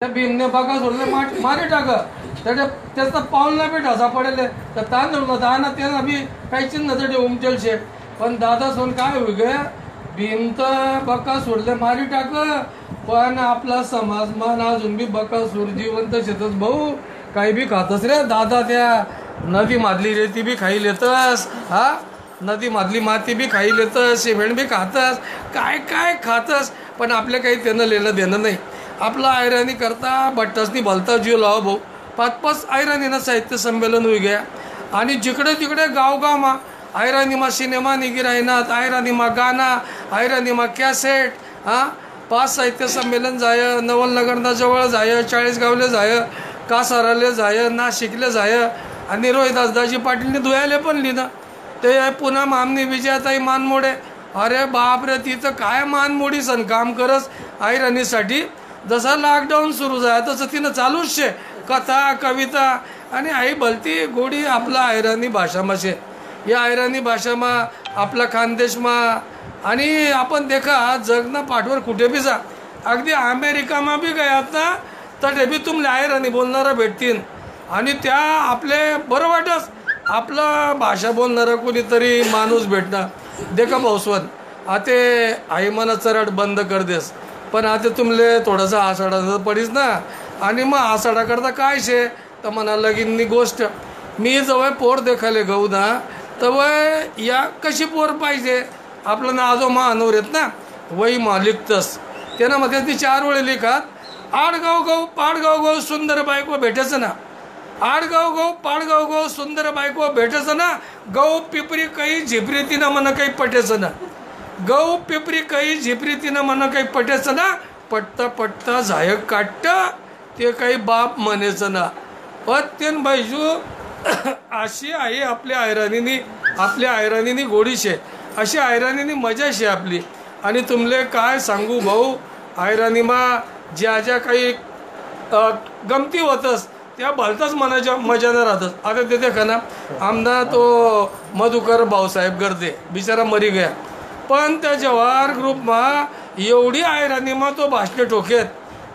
त्या भीमने बघा सोडले मारे टाक त्याचा पाऊलला बी ढासा पडेल तर तांदूळ दाना त्यांना बी काही चिन्ह तरी उमटेल शे पण दादा सोन काय होई गे भीम तर बका सोडले मारी टाक पण आपला समाज मान अजून बी बका सोड जिवंत शेतच भाऊ काही बी खातस रे दादा त्या नदी मादली रेती बी खाई लेतस हा नदी मादली माती बी खाई लेतस सिमेंट बी खातस काय काय खातस पण आपल्या काही त्यानं लेणं देणं नाही आपला आयराणी करता बट्टसनी भलता जीव लावा भाऊ 5-5 आयराणीनं साहित्य संमेलन होई गया आणि जिकडे तिकडे गावगावमा आयराणीमा सिनेमा निघी राहणार आयराणीमा गाणा आयराणीमा कॅसेट हा 5 साहित्य संमेलन जाय नवलनगरना जवळ जाय 40 गावले जाय कासाराले जाय नाशिकले जाय आणि रोहिदास दाजी पाटीलने धुयाले पण लिहिणं ते पुन्हा मामनी विजयाताई मानमोडे अरे बाप रे तिथं काय मानमोडी सण काम करस आयराणीसाठी जसा लॉकडाऊन सुरू झाला तसं तिनं चालूच शे कथा कविता आणि आई भलती गोडी आपला आयराणी भाषामा शे या आयराणी भाषामा आपला खानदेशमा आणि आपण देखा जगना पाठवर कुठे बी जा अगदी अमेरिकामा बी गयात ना तटे बी तुमले आयराणी बोलणारा भेटतील आणि त्या आपले बरं वाटस आपला भाषा बोलणारा कोणीतरी माणूस भेटणार देखा भाऊस्वन आता आई मना चराट बंद कर देस पण आता तुमले थोडासा आषाढा पडीस ना आणि मग आषाढा करता काय शे तर म्हणा लगीननी गोष्ट मी जवळ पोर देखाले गहू ना तर या कशी पोर पाहिजे आपलं ना आजो महानवर येत ना वही मालिकतस त्यानं मध्ये ती 4 वेळे लिखात आडगाव गहू पाडगाव गहू सुंदर बायको भेटायचं ना आडगाव गहू पाडगाव गहू सुंदर बायको भेटायचं ना गहू पिपरी काही झिपरी तिनं म्हणा काही पटायचं ना गहू पिपरी काही झिपरी तिनं म्हणा काही पटायचं ना पट्टा पट्टा झायक काटत ते काही बाप म्हणायचं ना पत्यन बायजू अशी आहे आपल्या आयराणीनी गोडीशे अशी आयराणीनी मजा शे आपली आणि तुमले काय सांगू भाऊ आयराणीमा ज्या ज्या काही गमती होतस त्या भलताच मनाच्या मजानं राहतस आता ते देखा ना आमदा तो मधुकर भाऊसाहेब गर्दे बिचारा मरी गया पण त्या जवाहर ग्रुपमा एवढी आयराणीमा तो भाषणे ठोकेत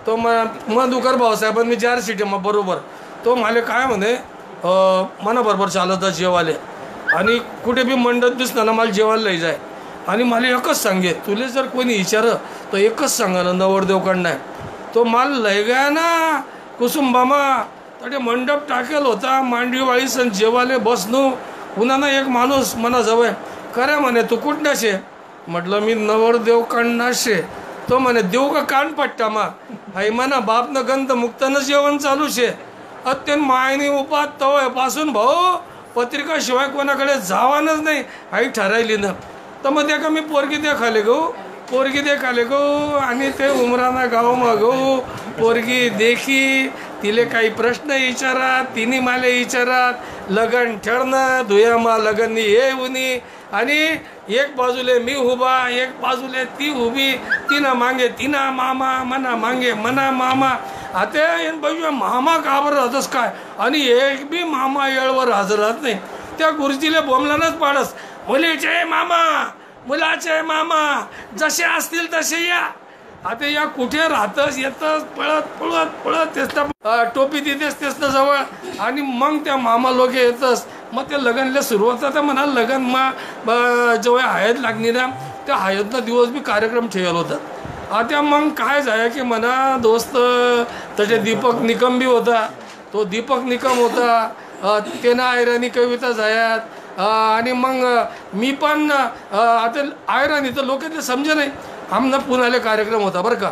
तो मधुकर भाऊसाहेबांनी 4 सीटेमा बरोबर तो मला काय म्हणे मना बरोबर चालतच जेवाले आणि कुठे बी मंडत दिसताना मला जेवायला लई जाय आणि मला एकच सांगे तुले जर कोणी विचारं तर एकच सांगा ना नवरदेवकडं नाही तो माल लय गया ना कुसुंबामा तटे मंडप टाकेल होता मांडीवाळी सण जेवाले बसनू पुन्हा एक माणूस मना जवळ खरे म्हणे तू कुठं शे म्हटलं मी नवरदेवकडं शे तो म्हणे देऊ का कान पट्टा मा आई म्हणा बापनं गंध मुक्तानं जेवण चालू शे अत्यंत मायनी उपात तवय पासून भाऊ पत्रिका शिवाय कोणाकडे जावानच नाही आई ठरायली ना तर मग त्या का मी पोरगी देखाले गो आणि ते उमराना गाव मग गो पोरगी देखी तिले काही प्रश्न विचारात तिने मला विचारात लगन ठरणं धुयामा लगननी हे उनी आणि एक बाजूले मी उभा एक बाजूले ती उभी तिनं मागे तिना मामा मना मागे मना मामा आता बाजू मामा काबर राहतस काय आणि एक बी मामा येळवर हजर राहत नाही त्या गुरुजीला बोमलानच पाडस मुलीचे मामा मुलाचे मामा जसे असतील तसे या आता या कुठे राहतस येतस पळत तेच टोपी देतेस तेच जवळ आणि मग त्या मामा लोक येतस मग ते लगनला सुरुवात आता म्हणा लगन मग जेव्हा हळद लागली ना त्या हळदना दिवस बी कार्यक्रम ठेवला होता आता मग काय झालं की म्हणा दोस्त त्याचे दीपक निकम बी होता तो दीपक निकम होता त्यानं आयराणी कविता झाल्यात आणि मग मी पण आता आयराणी तर लोक ते समजे नाही आमना पुण्याला कार्यक्रम होता बरं का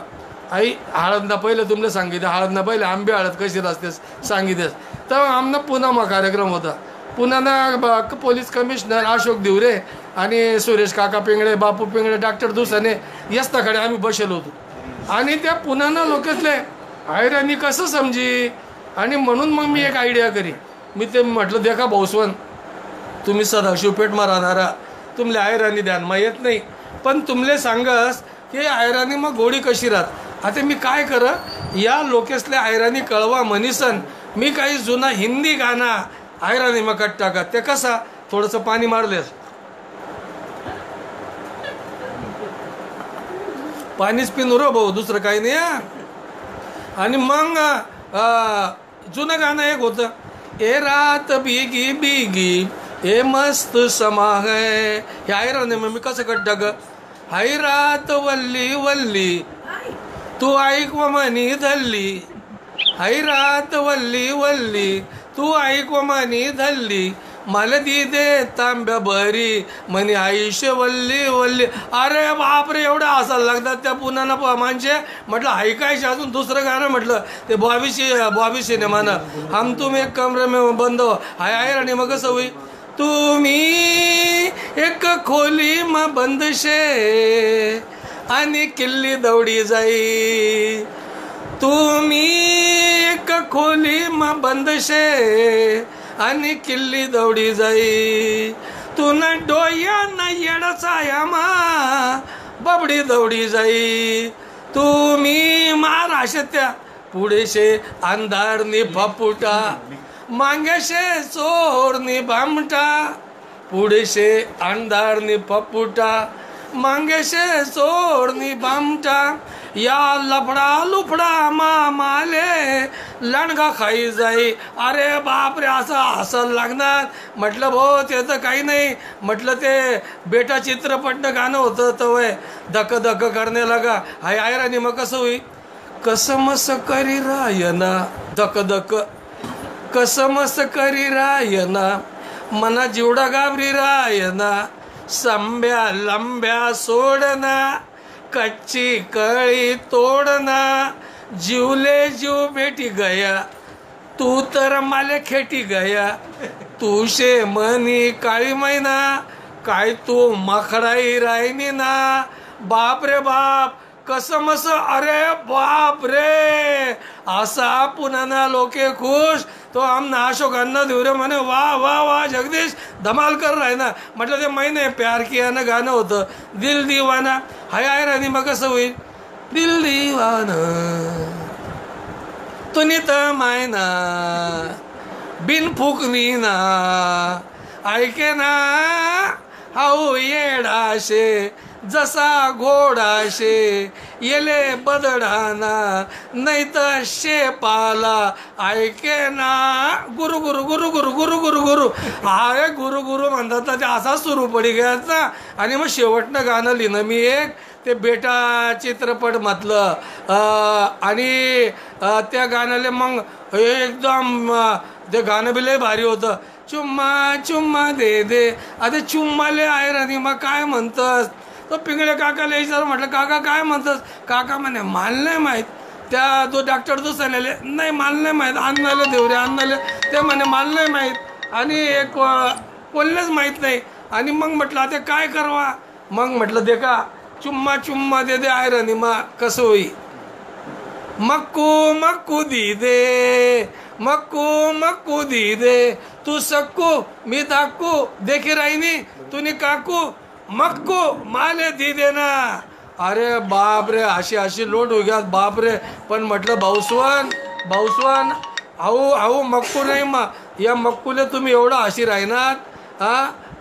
आई हळदना पहिलं तुमले सांगितलं हळदना पहिले आंबे हळद कशी असतेस सांगितलेस तर आमना पुन्हा कार्यक्रम होता पुन्हा पोलीस कमिशनर अशोक दिवरे आणि सुरेश काका पिंगळे बापू पिंगळे डॉक्टर दुसाने यस्ताकडे आम्ही बसेलो होतो आणि त्या पुन्हा लोकातले आयराणी कसं समजी आणि म्हणून मग मी एक आयडिया करी मी ते म्हटलं देखा भाऊस्वन तुम्ही सदाशिव पेठमा राहणारा तुमले आयराणी ध्यानमा येत नाही पण तुमले सांगस की आयराणी मग गोडी कशी राहत आता मी काय कर या लोकेसले आयराणी कळवा म्हणीसन मी काही जुना हिंदी गाणं आयराणी मग कट टाका ते कसा थोडंसं पाणी मारलेस पाणीच पिन रो भाऊ दुसरं काही नाही आणि मग जुनं गाणं एक होतं, ए रात बिगी बिगी ए मस्त समा है. हे ऐराने मग मी कसं कट्ट ग, हाय रात वल्ली वल्ली तू ऐक मनी धल्ली, हाय रात वल्ली वल्ली तू ऐक मनी धल्ली, मला दी दे तांब्या भरी म्हणे आयुष्य वल्ली वल्ली. अरे बापरे, एवढं हसायला लागतात त्या पुन्हा माणसे. म्हटलं ऐकायचे अजून दुसरं गाणं, म्हटलं ते बॉबी सिनेमानं हम तुम एक कमरे में बंद हाय आणि मग कसं होई, तुम्ही एक खोली मग बंद शे आणि किल्ली दौडी जाई, तुम्ही एक खोली मग बंद शे आणि किल्ली दौडी जाई, तुन डोया न येडचा मा बबडी दौडी जाई, तुम्ही महाराष्ट्र त्या पुढेशे अंधारनी फपुटा मांगेशे चोरनी बामटा, पुढेशे अंधारनी फपुटा मांगेशे चोरनी बामटा, या लफडा लुफडा माले लणगा खाई जाई. अरे बापरे, असं हसायला लागणार. म्हटलं भाऊ त्याचं काही नाही, म्हटलं ते बेटा चित्रपटनं गाणं होतं तवय धक धक करणे लगा हाय आयरानी मग कसं होई, कसमस करी रायना धक धक कसमस करी रायना, मना जीवडा गाबरी रायना, संब्या लंब्या सोडना कच्ची कळी तोडना, जीवले जीव भेटी गया तू तर माले खेटी गया, तुशे मनी काळी मैना काय तू मखडाई राहिनी ना. बाप रे बाप, कसमस. अरे बाप रे, असा पुन्हा लोके खुश. तो आमना अशोकांना देवरे म्हणे वा वा वा जगदीश धमाल कर राही ना. म्हटलं ते मैंने प्यार किया ना गाणं होतं, दिल दीवाना हाय आहे राणी. मग कसं होईल, दिल दीवाना तुनित मायना बिन फुकनी ना ऐके ना हाऊ येडाशे जसा घोडाशे येले बदडाना नाही तर शेपाला ऐके ना. गुरु गुरु गुरु गुरु गुरु गुरु गुरु अरे गुरु गुरु म्हणतात ना, ते असा सुरू पडी घ्यायचा. आणि मग शेवटनं गाणं लिहिणं मी एक ते बेटा चित्रपट म्हटलं. आणि त्या गाण्याला मग एकदम ते गाणं बी लय भारी होतं, चुम्मा चुम्मा दे दे. आता चुम्माले आहे राणी मग काय म्हणतस. तो पिंगळे काकाला विचार, म्हटलं काका काय म्हणतस. काका म्हणे माल नाही माहीत. त्या तो डॉक्टर दुसऱ्याले नाही माल नाही माहीत, अन्नाले देवरे अन्नाले ते म्हणे माल नाही माहीत आणि एक कोणलेच माहीत नाही. आणि मग म्हटलं आता काय करवा. मग म्हटलं दे का चुम्मा चुम्मा दे दे आहे राणी मग कसं होई. मक्कू मक्कू दी दे मक्कू मक्कू दी दे, तू सक्कू मी दाक्कू देखी राहिनी तुनी काकू मक्कू माले दी दे ना. अरे बाप रे, अशी अशी लोट हो गया बाप रे. पण म्हटलं भाऊसवान आऊ मक्कू नाही मग या मक्कूले तुम्ही एवढं अशी राहणार.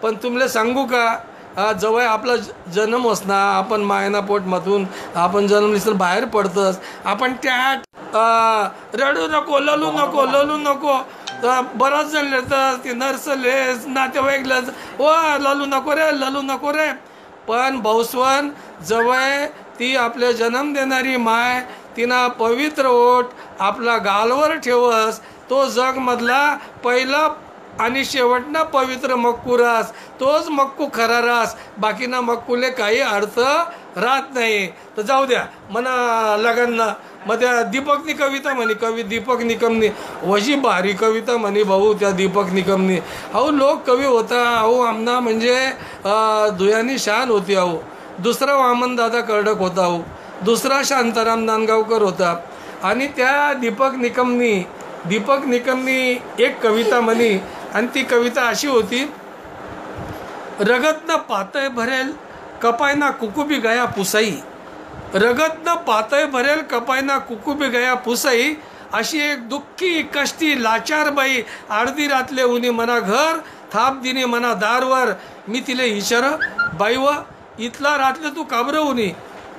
पण तुमले सांगू का, जवळ आपला जन्म होस ना, आपण मायना पोटमधून आपण जन्मलीस तर बाहेर पडतस. आपण त्या रडू नको ललू नको ललू नको. तर बराच जण तर ती नर्सलेस नातेवाईकलेस ओ ललू नको रे ललू नको रे. पण भाऊसवन जवळ ती आपले जन्म देणारी माय तिनं पवित्र ओठ आपला गालवर ठेवस. तो जगमधला पहिला आणि शेवटना पवित्र मक्कू रास, तोच मक्कू खरा रास. बाकीना मक्कूले काही अर्थ राहत नाही. तर जाऊ द्या मना लगांना. मग त्या दीपकनी कविता म्हणे दीपक निकमनी वशी भारी कविता म्हणे भाऊ त्या दीपक निकमनी. अहो लोक कवी होता. अहो आमना म्हणजे धुयानी शान होती. अहो दुसरा वामनदादा कर्डक होता. अहो दुसरा शांताराम नांदगावकर होता. आणि त्या दीपक निकमनी एक कविता म्हणी. आणि ती कविता अशी होती, रगतनं पातय भरेल कपायना कुकुबी गया पुसाई, रगतनं पातय भरेल कपायना कुकुबी गया पुसाई. अशी एक दुःखी कष्टी लाचार बाई अर्धी रातले उनी मना घर थाप दिने मना दारवर. मी तिले इशार बाई व इथला रातले तू काबर उनी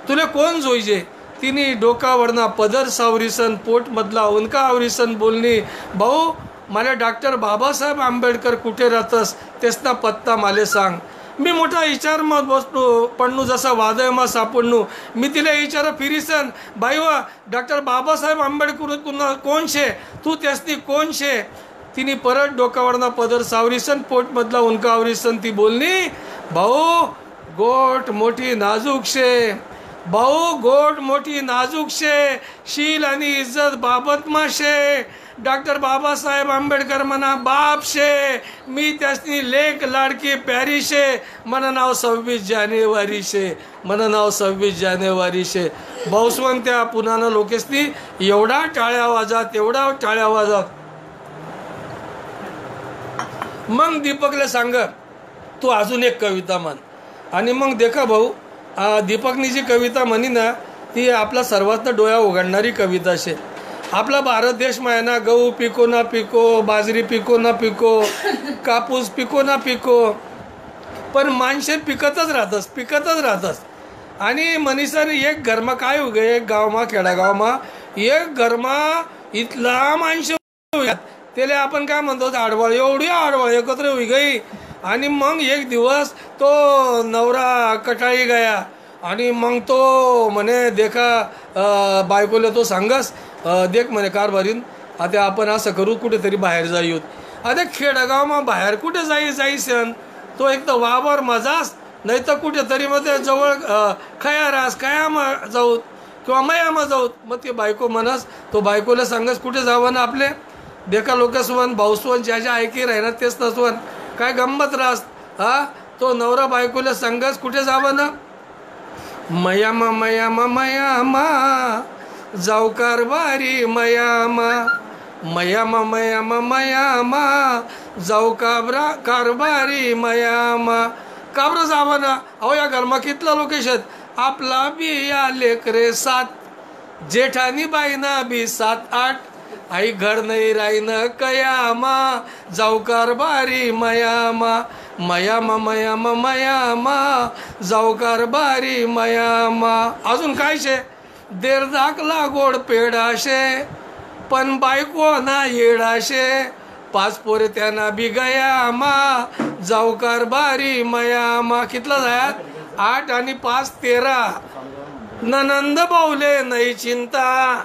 तुले कोण जोईजे. तिने डोकावरना पदर सावरीसन पोटमधला उनका आवरीसन बोलणी, भाऊ मला डॉक्टर बाबासाहेब आंबेडकर कुठे राहतस तेसना पत्ता माले सांग. मी मोठा विचार मग बसतो पडणू जसा वादळमा सापडणू. मी तिला विचार फिरीसन, बाई वा डॉक्टर बाबासाहेब आंबेडकर कोण शे, तू त्यासनी कोण शे. तिने परत डोकावरना पदर सावरीसन पोटमधला उनका आवरीसन ती बोलणी, भाऊ गोट मोठी नाजूक शे, भाऊ गोट मोठी नाजूक शे, शील आणि इज्जत बाबतमा शे. डॉक्टर बाबासाहेब आंबेडकर मना बाप शे, मी त्यासनी लेख लाडकी प्यारी शे. मना नाव 26 जानेवारी शे, मना नाव 26 जानेवारी शे. भाऊसवन त्या पुन्हा लोकेसनी एवढा टाळ्या वाजात, एवढा टाळ्या वाजात. मग दीपकला सांग तू अजून एक कविता म्हण. आणि मग देखा भाऊ दीपकनी जी कविता म्हणी ना ती आपला सर्वात डोळा उघडणारी कविता शे. आपला भारत देश आहे ना, गहू पिको ना पिको, बाजरी पिको ना पिको, कापूस पिको ना पिको, पण माणसे पिकतच राहतस. आणि मनीषाने एक घरमा काय उगे, एक गावमा खेडागावमा एक घरमा इथला माणसे त्याला आपण काय म्हणतो आडवाळ, एवढी आडवाळ एकत्र होई गई. आणि मग एक दिवस तो नवरा कटाळी गया आणि मग तो म्हणे देखा बायकोला तो सांगस देख म्हणे कारभारीन आता आपण असं करू कुठेतरी बाहेर जाऊत. आता खेडगावमा बाहेर कुठे जाईसन तो एक तर वावर मजास नाही तर कुठेतरी मग ते जवळ खयामा जाऊत किंवा मयामा जाऊत. मग ते बायको म्हणस तो बायकोला सांगस कुठे जावं ना आपले देखा लोकसवन भाऊसवन ज्या ऐकी राहणार तेच नसवन काय गंमत रास. तो नवरा बायकोला सांगस कुठे जावं ना, मयामा मयामा मयामा जाऊ कारभारी मयामा, मयामा मयामा मयामा जाऊ कारभारी मयामा. काबरं जावं ना, अहो या घरमा कितला लोकेशन आपला बी या लेकरे 7, जेठानी बाईना बी 7-8, आई घर नाही राहीन कयामा जाऊ कारभारी मयामा, मयामा मयामा मयामा जाऊ कारभारी मयामा. अजून काय शे, देर दाखला गोड पेडाशे पण बायको ना येडाशे, 5 पोरे त्यांना बी गयामा जाऊ कारभारी मयामा. कितला जायात 8 आणि 5 13. ननंद बावले नाही चिंता,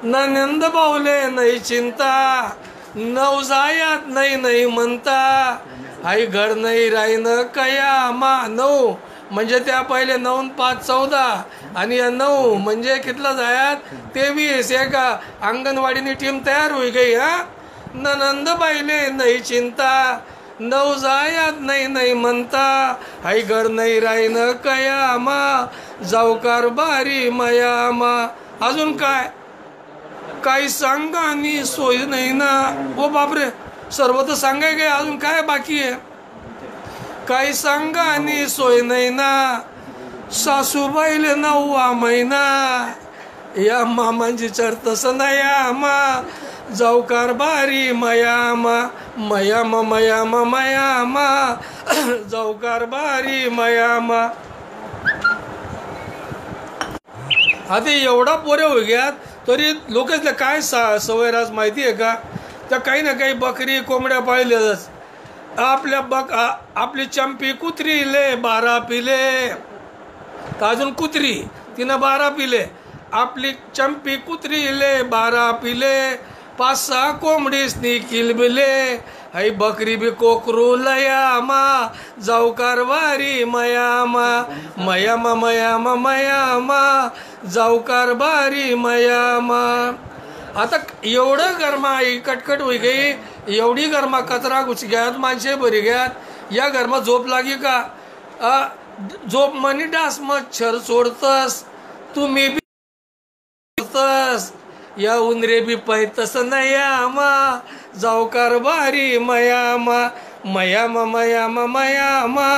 ननंद बावले नाही चिंता, 9 जायात नाही म्हणता, आई घर नाही राहीन कयामा. 9 म्हणजे त्या पहिले 9 5 14 आणि 9 म्हणजे कितला जायात 23. एका अंगणवाडीनी टीम तयार होई गई. ननंद बाईले नाही चिंता, 9 जायात नाही म्हणता, आई घर नाही राहीन कयामा जाऊ कारभारी मयामा. अजून काय काही सांगा आणि सोय नाही ना. ओ बापरे सर्व तर सांगाय गे, अजून काय बाकी आहे. काही सांगा आणि सोय नाही ना, सासूबाईले 9वा महिना, या मामांची चरतस नयामा जाऊ कारभारी मयामा, मयामा मयामा मयामा जाऊ कारभारी मयामा. आता एवढा पोरे हो गयात तरी लोकांना काय सवय रास माहिती आहे का, त्या काही ना काही बकरी कोंबड्या पाळल्याच. आपली चंपी कुत्री ले 12 पिले, अजून कुत्री तिनं 12 पिले. आपली चंपी कुत्री ले 12 पिले, 5-6 कोंबडीसनी किलबिले, आई बकरी बी कोकरू लयामा जाऊ कारभारी मयामा, मयामा मयामा मयामा जाऊ कारभारी मयामा. आता एवढं गरमा आई कटकट होई गई, एवढी गरमा कचरा घुसग्यात माणसे बरी घ्यात. या घरमा झोप लागी का, झोप मनी डास मच्छर सोडतस, तुम्ही बी या उंदरे बी पैतस नयामा जाऊ कारभारी मयामा, मयामा मयामा मयामा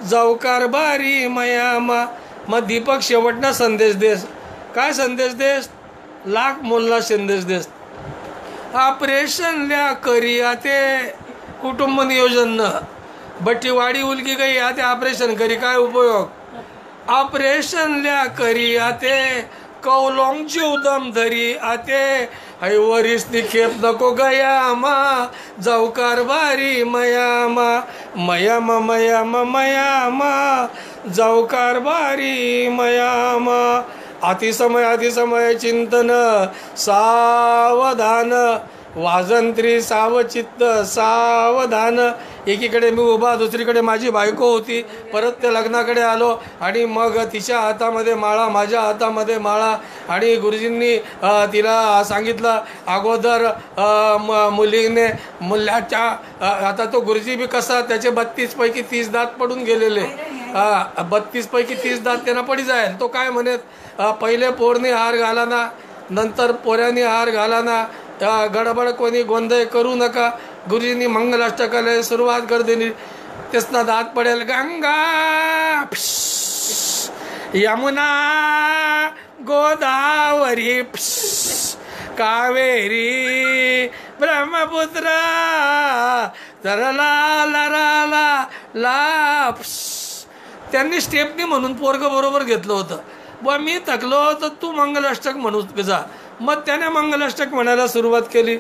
जाऊ कारभारी मयामा. मग दीपक शेवटना संदेश देस. काय संदेश देस, लाख मोलना संदेश देस. ऑपरेशन ल्या करिया ते कुटुंब नियोजन न बट्टी वाडी उलगी गई आते ऑपरेशन करी काय उपयोग. ऑपरेशन ल्या करिया ते कौलोंगची उदम धरी आते ऐवरीस निखेप नको गयामा जाऊ कारभारी मयामा मयामा मयामा मयामा जाऊ कारभारी मयामा अतिसमय चिंतन सावधान वाजंत्री सावचित्त सावधान. एकीकडे मी उभा, दुसरीकडे माझी बायको होती. परत त्या लग्नाकडे आलो आणि मग तिच्या हातामध्ये माळा, माझ्या हातामध्ये माळा. आणि गुरुजींनी तिला सांगितलं अगोदर मुलीने मुलाच्या आता तो गुरुजी बी कसा त्याचे 32 पैकी 30 दात पडून गेलेले. 32 पैकी 30 दात त्यांना पडी जाईल. तो काय म्हणत पहिले पोरने हार घालाना, नंतर पोऱ्याने हार घालाना, गडबड कोणी गोंधळ करू नका. गुरुजींनी मंगलाष्टकाला सुरुवात कर दिली. तेसना दात पडेल गंगा यमुना गोदावरी कावेरी ब्रह्मपुत्र तरला लराला ला. त्यांनी स्टेपनी म्हणून पोरग बरोबर घेतलं होतं. व मी थकलो तर तू मंगलाष्टक म्हणू जा. मग त्याने मंगलाष्टक म्हणायला सुरुवात केली.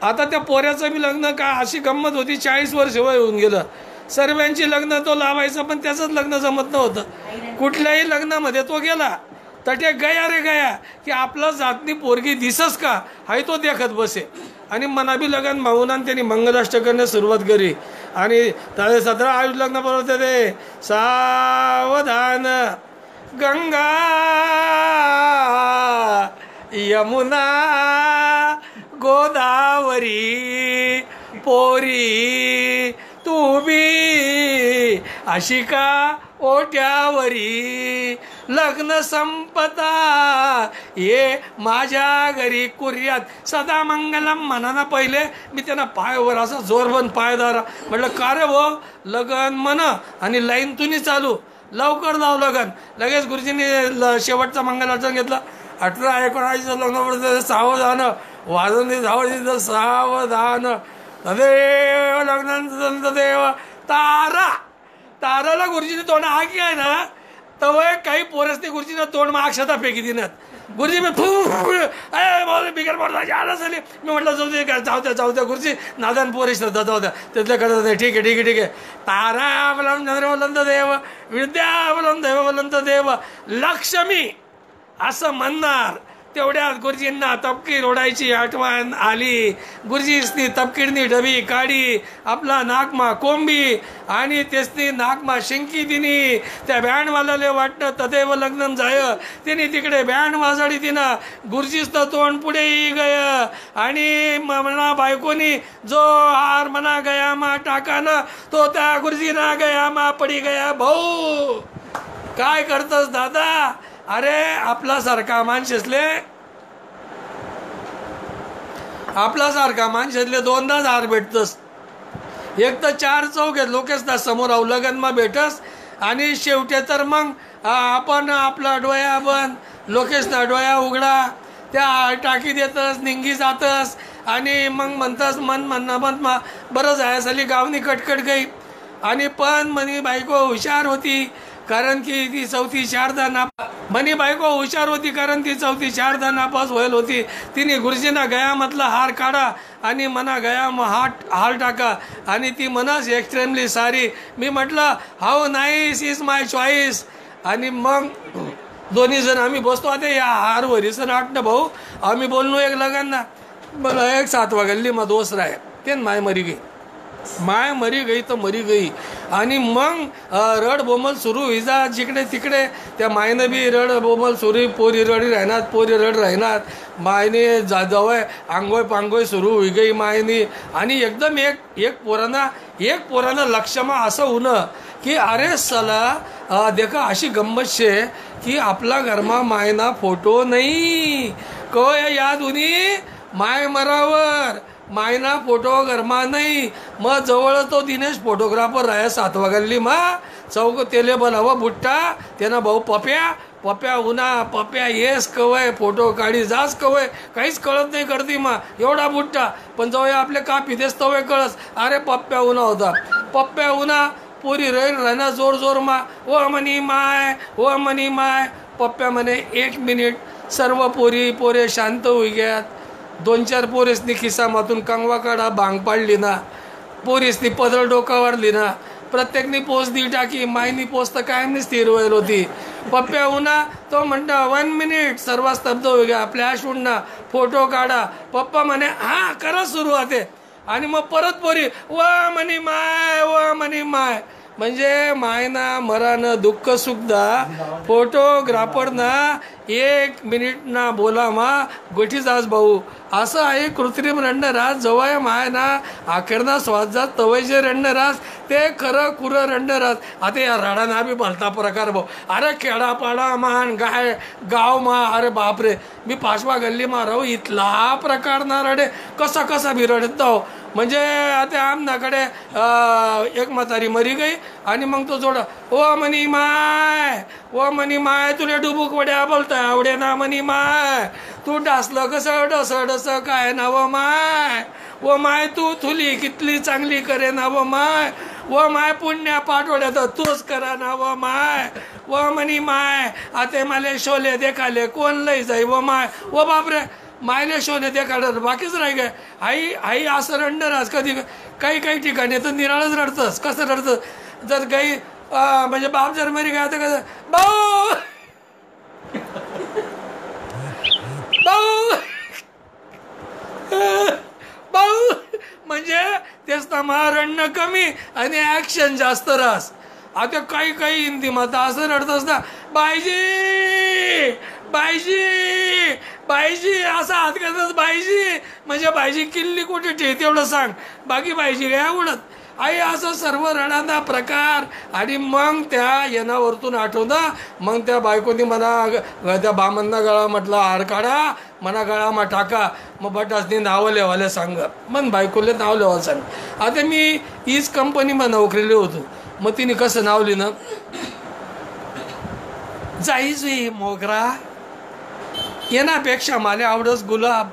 आता त्या पोऱ्याचं बी लग्न का अशी गंमत होती, 40 वर्ष वय होऊन गेलं. सर्वांची लग्न तो लावायचा पण त्याचंच लग्न जमत नव्हतं. कुठल्याही लग्नामध्ये तो गेला तर ते गया रे गया की आपला जातनी पोरगी दिसस का हाय तो देखत बसे. आणि मनाबी लगन भाऊनान त्यांनी मंगलाष्टकाने सुरुवात करी. आणि 17 आयुष लग्न बरोबर ते सावधान गंगा यमुना गोदावरी पोरी तू बी अशी का ओट्यावरी लग्न संपता ये माझ्या घरी कुर्यात सदा मंगलम म्हणा. पहिले मी त्यांना पायावर असा जोरबंद पायदार म्हटलं का रे भो लगन म्हणा आणि लाईन तुम्ही चालू लवकर जाऊ लगन. लगेच गुरुजींनी शेवटचा मंगलाचरण घेतला. 18-19 लग्न सावधान वाजून जावं सावधान तदेव लग्न देव तारा. ताराला गुरुजीने तोंड आगी आहे ना तवय काही पोरसने गुरुजीने तोंड मग अक्षता फेकी दिनात. गुरुजी मी बिगर पडता आला झाली. मी म्हटलं जाऊ द्या गुरुजी नादान पोरे श्रद्धा जाऊ द्या तिथल्या करत. ठीक आहे. तारा अवलंब चंद्रवलंत देव विद्या अवलंब देववलंत देव लक्ष्मी असं म्हणणार. तेवढ्यात गुरुजींना तपकीर ओढायची आठवण आली. गुरुजीसनी तपकीरनी डबी काढी, आपला नाकमा कोंबी आणि तेसनी नाकमा शिंकी दिनी. त्या बँडवाल्याला वाटतं तदेव लग्न जाय. तिने तिकडे बँड वाजडी तिनं गुरुजीचं तोंड पुढे गय. आणि म्हणा बायकोनी जो हार म्हणा गया मा टाकानं तो त्या गुरुजीना गया मा पडी गया. भाऊ काय करतस दादा. अरे आपल्यासारखा माणसातले 2दा हार भेटतस. एक तर 4 चौघेत लोकेसना समोर अवलगन मा भेटस आणि शेवटे तर मग आपण आपला डोया बंद लोकेसना डोया उघडा त्या टाकी देतस निंगी जातस आणि मग म्हणतस मन म्हणणं बंद बरं जायसाठी गावनी कटकट गई. आणि पण म्हणी बायको हुशार होती कारण की ती 4थी 4दा नापास व्हायल होती. तिने गुरुजींना गयामधला हार काढा आणि म्हणा गया हार टाका. आणि ती म्हणस एक्स्ट्रीमली सारी. मी म्हटलं how nice is my choice. आणि मग दोन्ही जण आम्ही बसतो. आता या हार वरीसन आठ भाऊ आम्ही बोललो एक लगांना मला एक 7वा गल्ली मग दोसरा आहे ते माय मरी गई तर मरी गई. आणि मग रड बोमल सुरू विजा जिकडे तिकडे त्या मायनं बी रड बोमल सुरू. पोरी रडी राहणार पोरी रड राहणार. मायने जवळ आंघोळ पांघोळ सुरू होई गई मायनी. आणि एकदम एक पोरानं लक्षमा असं होणं की अरे सला देखा अशी गंमत शे की आपला घरमा मायना फोटो नाही कय या दोन्ही माय मरावर मायना फोटो घरमा नाही. मग जवळ तो दिनेश फोटोग्राफर राहा 7वा गल्ली मा चौक तेले बनावं बुट्टा त्यानं भाऊ पप्या उन्हा पप्या येस कवय फोटो काढी जास कवय काहीच कळत नाही करती मा एवढा बुट्टा. पण जवळ आपले का पिदेस तवय कळस. अरे पप्या उन्हा होता पप्या उन्हा पोरी राहणार जोर मा ओ मनी माय पप्प्या म्हणे 1 मिनिट सर्व पोरी पोरे शांत होई गयात. 2-4 पोरेसनी खिसामातून कंगवा काढा भांग पाडली ना, पोरीसनी पदर डोकावरली ना, प्रत्येकनी पोस्ट दी टाकी. मायनी पोस्ट तर कायम स्थिर व्हायल होती. पप्प्या उन्हा तो म्हणता 1 मिनिट, सर्व स्तब्ध होई गया. फ्लॅश उडना, फोटो काढा. पप्पा म्हणे हा करा सुरुवात आहे. आणि मग परत पोरी वा म्हणी माय, वा म्हणी माय. म्हणजे मायना मरानं दुःख सुखदा फोटोग्राफरना 1 मिनिट ना बोला मा गोठीचाच भाऊ. असं आहे कृत्रिम रंडरास. जवळ माय ना अखेरना श्वास जात तवयचे रंडरास ते खरं कुरं रंडरास. आता या रडाना बी भलता प्रकार भाऊ. अरे खेडापाडा मान गाव मा, अरे बापरे, मी 5व्या गल्ली मा राहू इथला प्रकार ना रडे. कसा बी रडत जाऊ. म्हणजे आता आमनाकडे एक म्हातारी मरी गई आणि मग तो जोडा ओ मनी माय, ओ मनी माय, तुला डुबुक वड्या बोलता आवडे ना मनी माय. तू डासलं कसं डस काय ना व माय. व माय तू थुली कितली चांगली करे ना व माय. व माय पुण्या पाठवड्यात तूच करा ना व माय. व मनी माय आता मला शोले देखाले कोण लय जाई व माय. व बापरे, मायले शोले देखाडत बाकीच राही गे. आई असं रडणारच. कधी काही ठिकाणी तर निराळच रडतंस. कसं रडतं जर काही म्हणजे बाप जर मरी काय तर कसं भाऊ भाऊ भाऊ. म्हणजे तेच ना मा रडणं कमी आणि ॲक्शन जास्त रास. आता काही हिंदी मत असं रडतंस ना बायजी बायजी बायजी असं हात करतच बायजी. म्हणजे बायजी किल्ली कुठे ठेव तेवढं सांग, बाकी बायजी काय आवडत. आई असं सर्व रडाना प्रकार. आणि मग त्या येणावरतून आठवतं. मग त्या बायकोनी म्हणा त्या बामणना गळा म्हटला हार काढा म्हणा गळा मा टाका. मग बटासनी नावं लिवायला सांग. मग बायकोले नाव लिवायला सांग. आता मी हीच कंपनीमा नोकरीले होतो. मग तिने कसं नाव लिहिणं जाईजुई मोगरा येण्यापेक्षा मला आवडस गुलाब.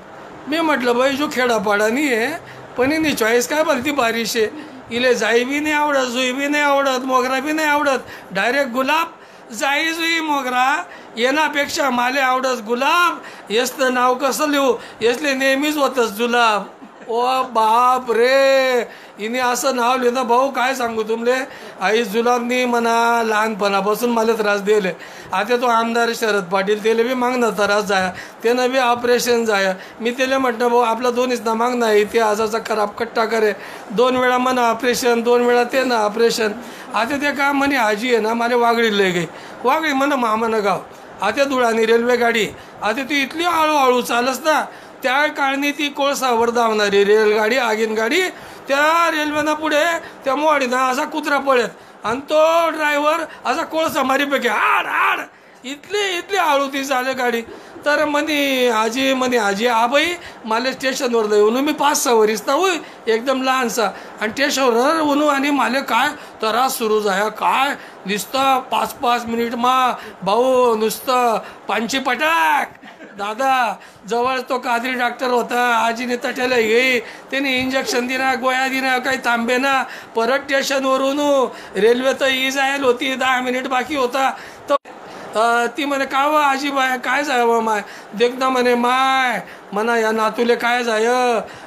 मी म्हटलं बाई जो खेडापाडा नाही आहे पण हिनी चॉईस काय बोलती बारिश आहे. इले जाई बी नाही आवडत, जुई बी नाही आवडत, मोगरा बी नाही आवडत. डायरेक्ट गुलाब. जाई जुई मोगरा येण्यापेक्षा मला आवडस गुलाब. येसलं नाव कसं लिहू, येसले नेहमीच होतच जुलाब. ओ बाप रे, हिने असं नाव लिहिलं भाऊ काय सांगू तुमले. आई जुलाबनी म्हणा लहानपणापासून मला त्रास दिले. आता तो आमदार शरद पाटील त्याला बी मागणं त्रास जाया, त्यानं बी ऑपरेशन जाया. मी त्याला म्हटलं भाऊ आपला दोन्हीच ना मागणं आहे ते आजाचा खराब कट्टा करे. 2 वेळा म्हणा ऑपरेशन, 2 वेळा ते ना ऑपरेशन. आता ते का म्हणे आजी आहे ना मला वागडी लय गई. वागडी म्हणा मामानं गाव. आता धुळानी रेल्वे गाडी. आता ती इथली हळूहळू चालस ना. त्या काळनी ती कोळसावर धावणारी रेलगाडी आगीन गाडी. त्या रेल्वेनं पुढे त्या मोडीनं असा कुत्रा पळत आणि तो ड्रायव्हर असा कोळसा मारीपैकी हाड हाड इथली हळू ती चाले गाडी. तर म्हणे आजी आबाई मला स्टेशनवर येऊन मी 5-6 वर्ष ना होई एकदम लहानसा. आणि स्टेशनवर उनू आणि मला काय त्रास सुरू झाला. काय नुसतं 5-5 मिनिट मा भाऊ नुसतं पांची पटाक. दादा जवळ तो कादरी डॉक्टर होता. आजीने तट्याला घेई त्याने इंजेक्शन दिना गोळ्या दिना काही थांबे ना. परत स्टेशनवरून रेल्वे तर जायला होती 10 मिनिट बाकी होता. तर ती म्हणे का व आजी बाय काय जावं माय देखना म्हणे माय म्हणा या नातूले काय जाय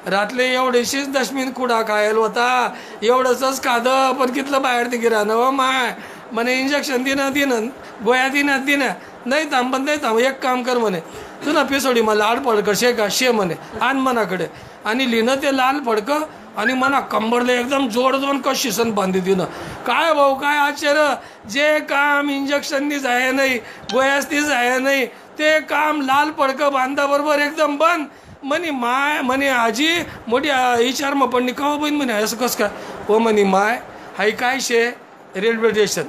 रातले एवढीशीच दशमीन खुडा खायला होता एवढंच खादं पण कितलं बाहेर ते गिरा न माय म्हणे इंजेक्शन दिनं गोळ्या दिनं नाही थांबत नाही थांब. एक काम कर म्हणे तुला पिसोडी मला लाल फडकं शे म्हणे आण मनाकडे. आणि लिहिणं ते लाल फडकं आणि मना कंबरले एकदम जोड दोन कशी सन बांधी दिनं. काय भाऊ काय आश्चर्य. जे काम इंजेक्शननी जाय नाही गोळ्यासनी जाय नाही ते काम लाल फडकं बांधाबरोबर एकदम बंद. म्हणे आजी मोठी विचार मग पण का बहीण म्हणे असं कसं काय हो म्हणे माय हाय काय शे रेल्वे स्टेशन.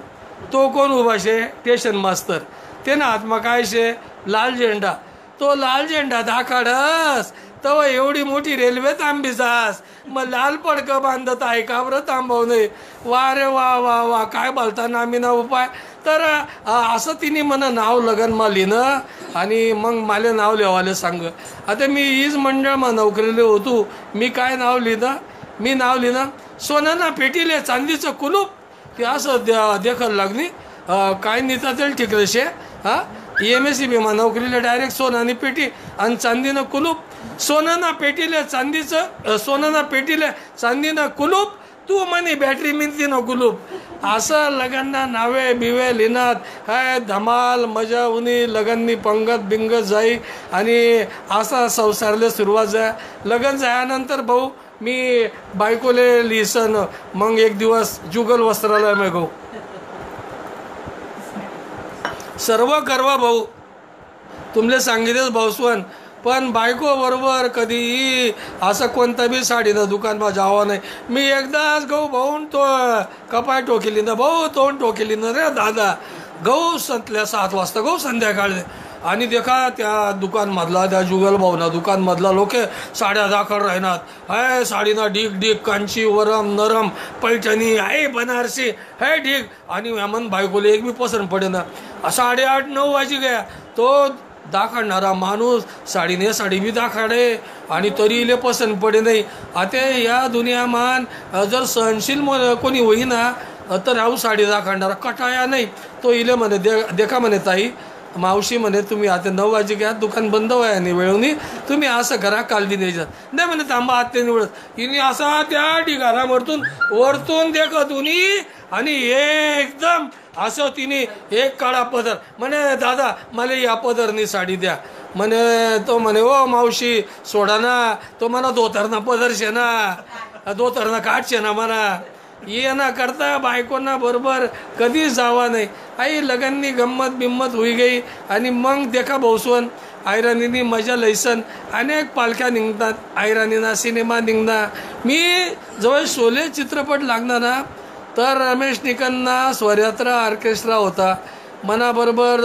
तो कोण उभा शे स्टेशन मास्तर. ते ना आत्मा काय शे लाल झेंडा. तो लाल झेंडा दाखाडस तव एवढी मोठी रेल्वे थांबी जास मग लाल पडकं बांधत आहे का बरं थांबव नाही. वा रे वा वा वा काय बोलता नामीना उपाय. तर असं तिने मला नाव लगन मा लिहिणं आणि मग मला नाव लिहायला सांग. आता मी हीच मंडळ मा नोकरीले होतो. मी काय नाव लिहिणं सोनं पेटीले चांदीचं कुलूप ते असं देखल लागणी काय नेता तेल ठिकलं शे. हां EMSCB मा नोकरीला डायरेक्ट सोनानी पेटी आणि चांदीनं कुलूप. सोनाना पेटीले चांदीचं, सोनाना पेटीले चांदीनं कुलूप, तू म्हणे बॅटरी मिळती ना कुलूप. असं लगांना नावे बिवे लिहिनात. हाय धमाल मजा उनी लगननी पंगत बिंगत जाई आणि असा संसारले सुरुवात जाय. लगन जायानंतर भाऊ मी बायकोले लिसन मग एक दिवस जुगल वस्त्रालय में गो. सर्व करवा भाऊ तुमले सांगितलेच भाऊस्वन, पण बायको बरोबर कधीही असं कोणता बी साडीनं दुकानमा जावं नाही. मी एकदाच गहू भाऊन तो कपाय टोकेली ना भाऊ, तोंड टोकेली ना रे दादा. गहू संतल्या 7 वाजता गहू संध्याकाळी. आणि देखा त्या दुकानमधला, त्या जुगल भाऊना दुकानमधला लोक साड्या दाखल राहणार. हाय साडीना ढीक ढीक, कांचीवरम नरम पैठणी आहे, बनारसी है ढीक. आणि मन बायकोले एक बी पसंत पडे ना. 8:30-9 वाजी गया. तो दाखवणारा माणूस साडीने साडी बी दाखाडे आणि तरी इले पसंत पडे नाही. आता या दुनियामान जर सहनशील कोणी होईना तर हाऊ साडी दाखवणारा कटाया नाही. तो इले म्हणे देखा म्हणे ताई मावशी म्हणे तुम्ही आता 9 वाजे घ्या, दुकान बंद व्हाय आणि वेळूनी तुम्ही असं घरा कालदी द्यायचं नाही म्हणे. थांबा आत्ते निवडत इनी असा त्या ढिगारावरतून वरतून देखत उनी आणि एकदम असं तिने एक काळा पदर म्हणे दादा मला या पदरनी साडी द्या म्हणे. तो म्हणे ओ मावशी सोडा ना. तो म्हणा धोतरना पदर शे ना, धोतरना काठ शे ना म्हणा. ये ना करता बायकोना बरोबर कधीच जावा नाही. आई लगननी गंमत बिम्मत होई गई आणि मग देखा भाऊसवन आयराणीनी मजा लैसन. अनेक पालख्या निघतात, आयराणीना सिनेमा निघणार. मी जवळ शोले चित्रपट लागणार ना तर रमेश निकनना स्वरयात्रा ऑर्केस्ट्रा होता मनाबरोबर.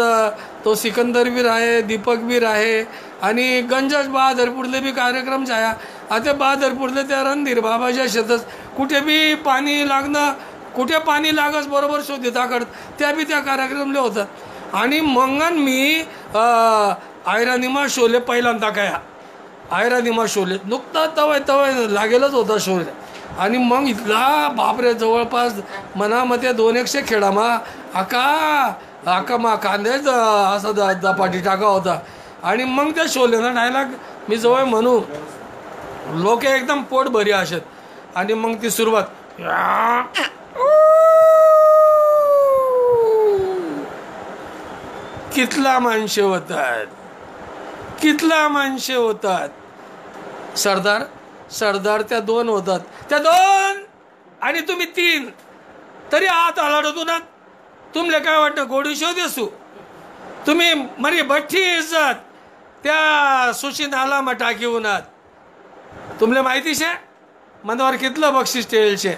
तो सिकंदरवीर आहे, दीपकवीर आहे आणि गंजस बहादरपूरले बी कार्यक्रम जाया. आता बहादरपूरले त्या रणधीर बाबाच्या शेतात कुठे बी पाणी लागणं, कुठे पाणी लागस बरोबर शोधिता करत त्या बी त्या कार्यक्रमले होतात. आणि मंगन मी आयराणीमा शोले पहिल्यांदा काय आयराणीमा शोले नुकता तवय लागेलच होता शोले. आणि मग इथला बापरे जवळपास मनामध्ये 200 खेळामा आका मा कांदेच असा दपाटी टाका होता. आणि मग त्या शोलेना डायलॉग मी जवळ म्हणू लोक एकदम पोट भरी असत. आणि मग ती सुरुवात कितला माणसे होतात, कितला माणसे होतात. सरदार त्या 2 होतात, त्या 2 आणि तुम्ही 3 तरी आत आलाडतो ना. तुमले काय वाटतं गोडी शोध असू तुम्ही मरी भट्टी इज्जत त्या सुशीनाला मा टाकी उन्हात. तुमले माहिती शे मनवर कितलं बक्षीस टेलशे.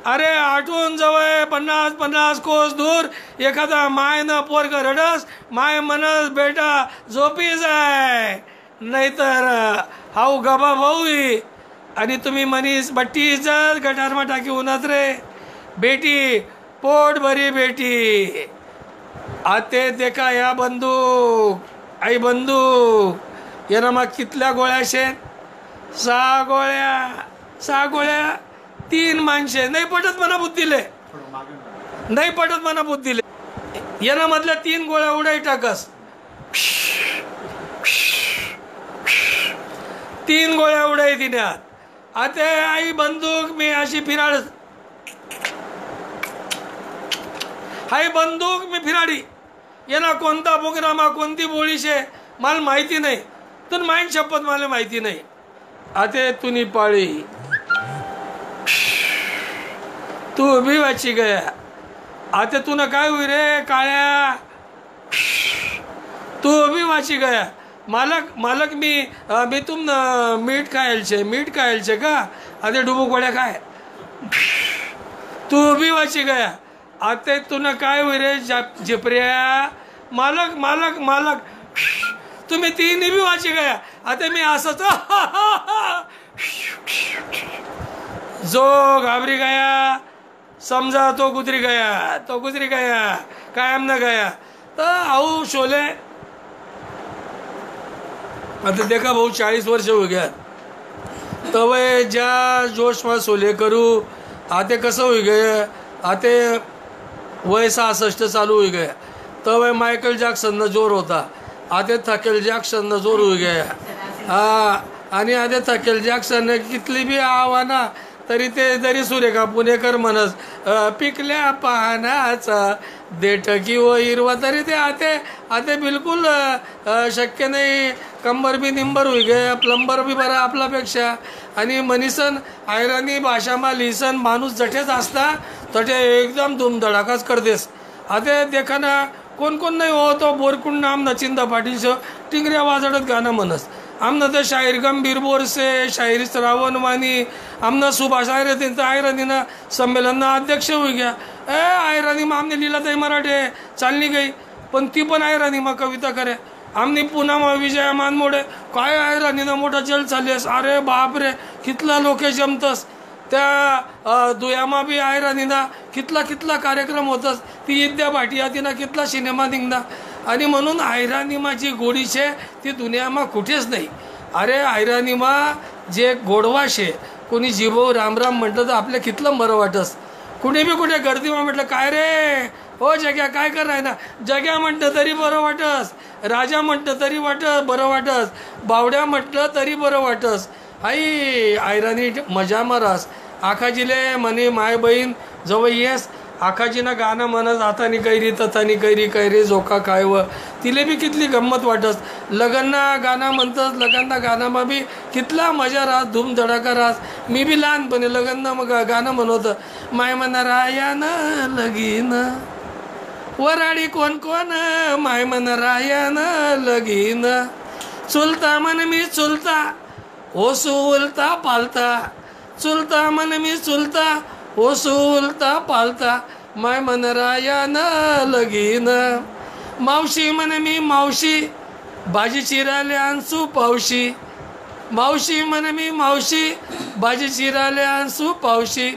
अरे आठवून जवळ 50 कोस दूर एखादा मायनं पोरग रडस माय मनस बेटा झोपी जाय नाहीतर हाऊ गबा भाऊई. आणि तुम्ही मनीस बट्टी इज्जत गटारमा टाकी उन्हात रे. बेटी पोट भरी बेटी. आते देखा या बंदूक आई बंदूक यानं मग कितल्या गोळ्या शेत 6 गोळ्या 3 माणसे. नाही पटत मना बुद्धीले, नाही पटत मना बुद्धीले. यानं मधल्या 3 गोळ्या उडाई टाकस. 3 गोळ्या उडाई दिल्यात. आता आई बंदूक मी अशी फिराड हाय बंदूक मी फिराडी. याला कोणता प्रोग्रामा कोणती बोळीशे मला माहिती नाही. तर माईन शपथ मला माहिती नाही. आता तुनी पाळी तू उभी वाची गया. आता तुला काय होई रे काळ्या, तू उभी वाची गया. मालक मी तुम मीठ खायलचे का. आता डुबुक वड्या काय तू उभी वाची गया. आता तुला काय होई रे झेपऱ्या. मालक तुम्ही 3 बी वाची गया. आता मी असंच जो घाबरी गया समजा तो गुजरी गया कायम न गया. तर आऊ शोले आता देखा भाऊ 40 वर्ष हो गया. तवय ज्या जोश में सोले करू आता कसं होई गया. आता वय 66 चालू होई गया. तब माइकल जैक्सन न जोर होता, आते थकेल जॅक्सन न जोर हो गया. आणि आते थकेल जॅक्सन कितली बी आव्हाना तरी ते जरी सुरेखा पुणेकर म्हणस पिकल्या पानाचा देठ किंवा हिरवा तरी ते आते बिलकुल शक्य नाही. कंबर बी निंबर होई गे, प्लंबर बी बरा आपल्यापेक्षा. आणि मनीसन आयरानी भाषामा लिहिसन माणूस जठेच असता तठे एकदम धूमधडाकाच करतेस. आता देखाना कोण कोण नाही होतो बोरकुंड आमना चिंता पाटील टिंगऱ्या वाजडत गाणं म्हणस. आमनं तर शाहीर गंभीर बोरसे, शाहीर श्रावण वाणी, आमनं सुभाष आयरानीचं आयरानीनं संमेलनना अध्यक्ष होई गया. आयरानी मग आमने लीलाताई मराठे चालली गई, पण ती पण आयरानी मग कविता करे. आमनी पुन्हा मग विजया मानमोडे काय आयरानीनं मोठा जल चाललेस. अरे बाप रे, कितला लोके जमतस. त्या दुयामा बी आयरानीना कितला कार्यक्रम होतस. ती विद्या भाटिया तिनं कितला सिनेमा निघना. आणि म्हणून आयरानीमा जी गोडी शे ती दुनियामा कुठेच नाही. अरे आयरानीमा जे गोडवा शे, कोणी जीवो रामराम म्हटलं तर आपल्या कितलं बरं वाटस. कुठे बी कुठे गर्दीमा म्हटलं काय रे हो जग्या काय कराय ना, जग्या म्हटलं तरी बरं वाटस, राजा म्हटलं तरी बरं वाटस, बावड्या म्हटलं तरी बरं वाटस. आई आयरानी मजा मारास. आखाजीले म्हणे माय बहीण जवळ येस, आखाजीनं गाणं म्हणत हातानी कैरी तथानी कैरी कैरी जोका काय व तिले बी कितली गंमत वाटस. लगनना गाणं म्हणतस, लगनना गाण्यामा बी कितला मजा राहस, धूमधडाका राहस. मी बी लहानपणी लगनना मग गाणं म्हणत माय म्हणा रायान लगीन वराडी कोण कोण माय म्हणा रायान लगीन चुलता मन मी चुलता ओ सुलता पालता, चुलता मन मी चुलता ओ सुलता पालता माय मन रायान लगीन. मावशी मन मी मावशी भाजी चिराले आणसू पावशी, मावशी मन मी मावशी भाजी चिराले आणसू पावशी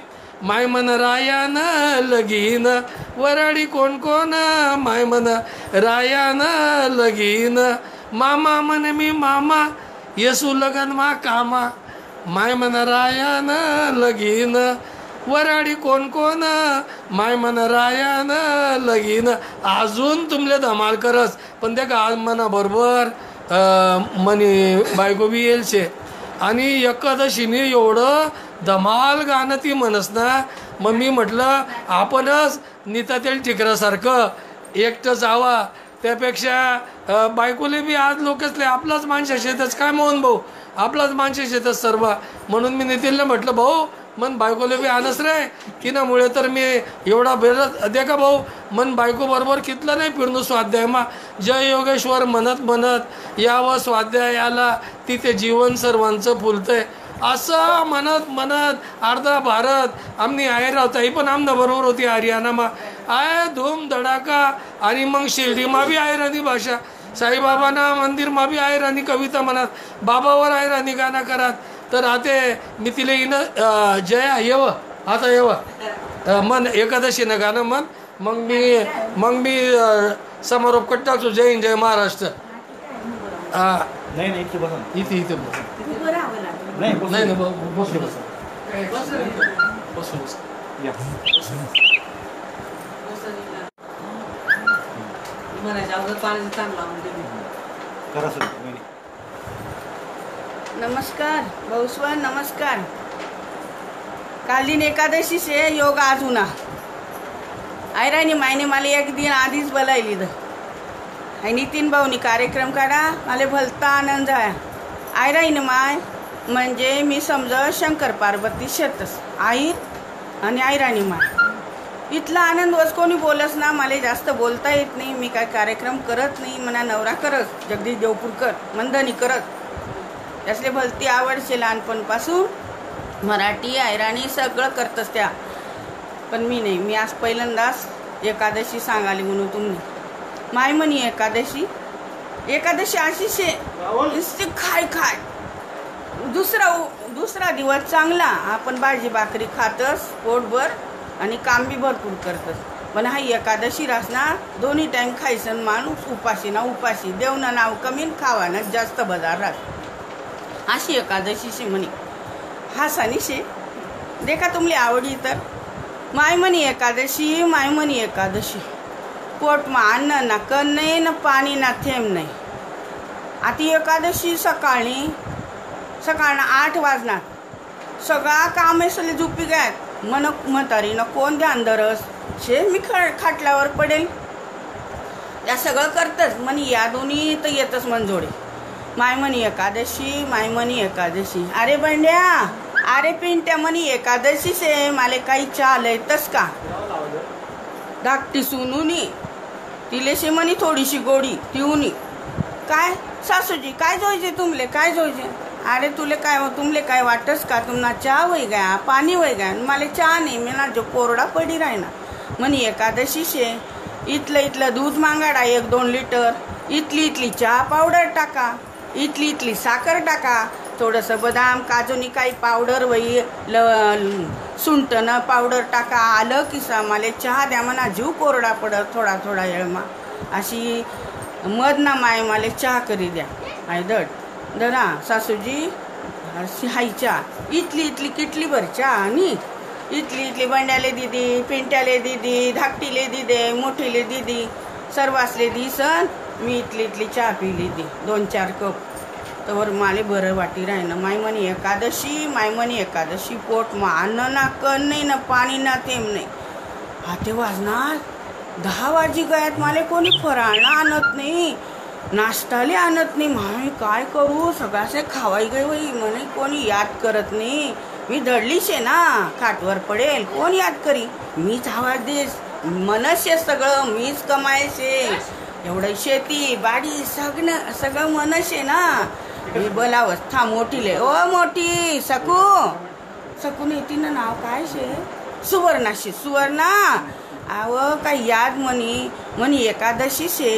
माय मन रायान लगीन वराडी कोण कोण माय मन रायान लगीन. मामा मन मी मामा येसू लगन मा कामा माय मन रायान लगीन वराडी कोण कोण माय मन रायान लगीन. अजून तुमले धमाल करस, पण त्या गा मना बरोबर मनी बायको बी येईल शे. आणि एकादशीने एवढं धमाल गाणं ती म्हणस ना. मग मी म्हटलं आपणच नीता तेल टिकरासारखं एकटं जावा, त्यापेक्षा बायकोले बी आज लोकसले आपलाच माणसं शेतच काय मोहन भाऊ, आपलाच माणसं शेतच सर्व. म्हणून मी नितीनला म्हटलं भाऊ मन बायकोले बी आणस रे की ना मुळे तर मी एवढा बेरत दे का भाऊ. मन बायको बरोबर कितलं नाही फिरणू स्वाध्यायमा. जय योगेश्वर म्हणत म्हणत यावं स्वाध्यायाला तिथे जीवन सर्वांचं फुलतंय. असं म्हणत म्हणत अर्धा भारत आमनी आयरावताही पण आमना बरोबर होती हरियाणामा. आय धूम धडाका. आणि मग शिर्डीमा बी आयरानी भाषा, साईबाबांना मंदिरमा बी आयरानी कविता म्हणत, बाबावर आयरानी गाणं करत. तर आता मी तिला येणं जया येव आता येव मन एकादशीनं गाणं म्हण. मग मी समारोप कट टाकतो. जय हिंद जय महाराष्ट्र. नाही इथे बसा, इथे बस. नाही नाही बसू बस या. करा सर. नमस्कार भाऊस्वन, नमस्कार. कालीन एकादशी से योग आज उना आयरानी मायने मला एक दिन आधीच बोलायली आणि नितीन भाऊनी कार्यक्रम करा. मला भलता आनंद आहे. आयराईन माय म्हणजे मी समज शंकर पार्वती शेतस आई आणि आयराणी माय. इथला आनंद वस कोणी बोलस ना. मला जास्त बोलता येत नाही. मी काय कार्यक्रम करत नाही. मना नवरा करत जगदीश देवपूरकर मंदनी करत. त्यासले भलती आवडचे लहानपणपासून. मराठी आयराणी सगळं करतस त्या. पण मी नाही. मी आज पहिल्यांदाच एकादशी सांगाली म्हणून तुम्ही माय म्हणी एकादशी अशी शे नुसती खाय दुसरा दिवस चांगला. आपण भाजी भाकरी खातस पोटभर आणि काम बी भरपूर करतस. पण हा एकादशी रास ना दोन्ही टाइम खायसन माणूस उपाशी ना उपाशी. देवनं नाव कमी खावानं जास्त बाजार रास. अशी एकादशी शे म्हणे. हा सणी शे देखा तुमले आवडी तर. माय म्हणी एकादशी पोटमा अन्न ना कण नाही ना पाणी ना थेंब नाही. आता एकादशी सकाळी 8 वाजणार सगळा कामे सगळे झोपी गायत मन म्हातारीनं कोण ध्यान धरस शे मी खाटल्यावर पडेल या सगळं करतच म्हणे या दोन्ही तर येतच मनजोडे. माय म्हणी एकादशी अरे बंड्या अरे पिंट्या म्हणी एकादशी से माले काही चाल येतच का धाकटी सुनूनी तिलेशे म्हणी थोडीशी गोडी तिऊनी काय सासूजी काय जोयचे तुमले काय जोयचे. अरे तुमले काय वाटस का तुम्हाला चहा वय गया पाणी वय गया मला चहा नाही मला जो कोरडा पडी राहिना. म्हणे एकादशी शे इथलं दूध मागाडा 1-2 लिटर इथली चहा पावडर टाका इथली साखर टाका थोडंसं बदाम काजूनी काही पावडर वही सुंटनं पावडर टाका आलं की मला चहा द्या म्हणा जीव कोरडा पडत थोडा येळमा अशी मध ना माय मला चहा करी द्या. आय दरा सासूजी अशी हाय चहा इथली किटली भर चहा आणि इथली बंड्याले दिदी पिंट्याले दिदी धाकटीले दिदे मोठीले दिदी सर्वासले दिसन मी इथली चहा पिली दी 2-4 कप तर माले बरं वाटी राहिनं. माय म्हणी एकादशी पोट मा अन्न ना कण नाही ना पाणी ना थेंब नाही. हाते वाजणार 10 वाजी गयात माले कोणी फराळणं आणत नाही नाश्ताले आणत नाही. मामी काय करू सगळ्याचे खावाई गई वही म्हणे कोणी याद करत नाही. मी दडली शे ना खाटवर पडेल कोण याद करी मीच आवाज देस मनशे सगळं मीच कमायचे एवढं शेती बाडी सगळं मनशे ना मी बोलावस था मोठीले ओ मोठी सकू नाही तिनं नाव काय शे सुवर्णा आव काय याद म्हणी एकादशी शे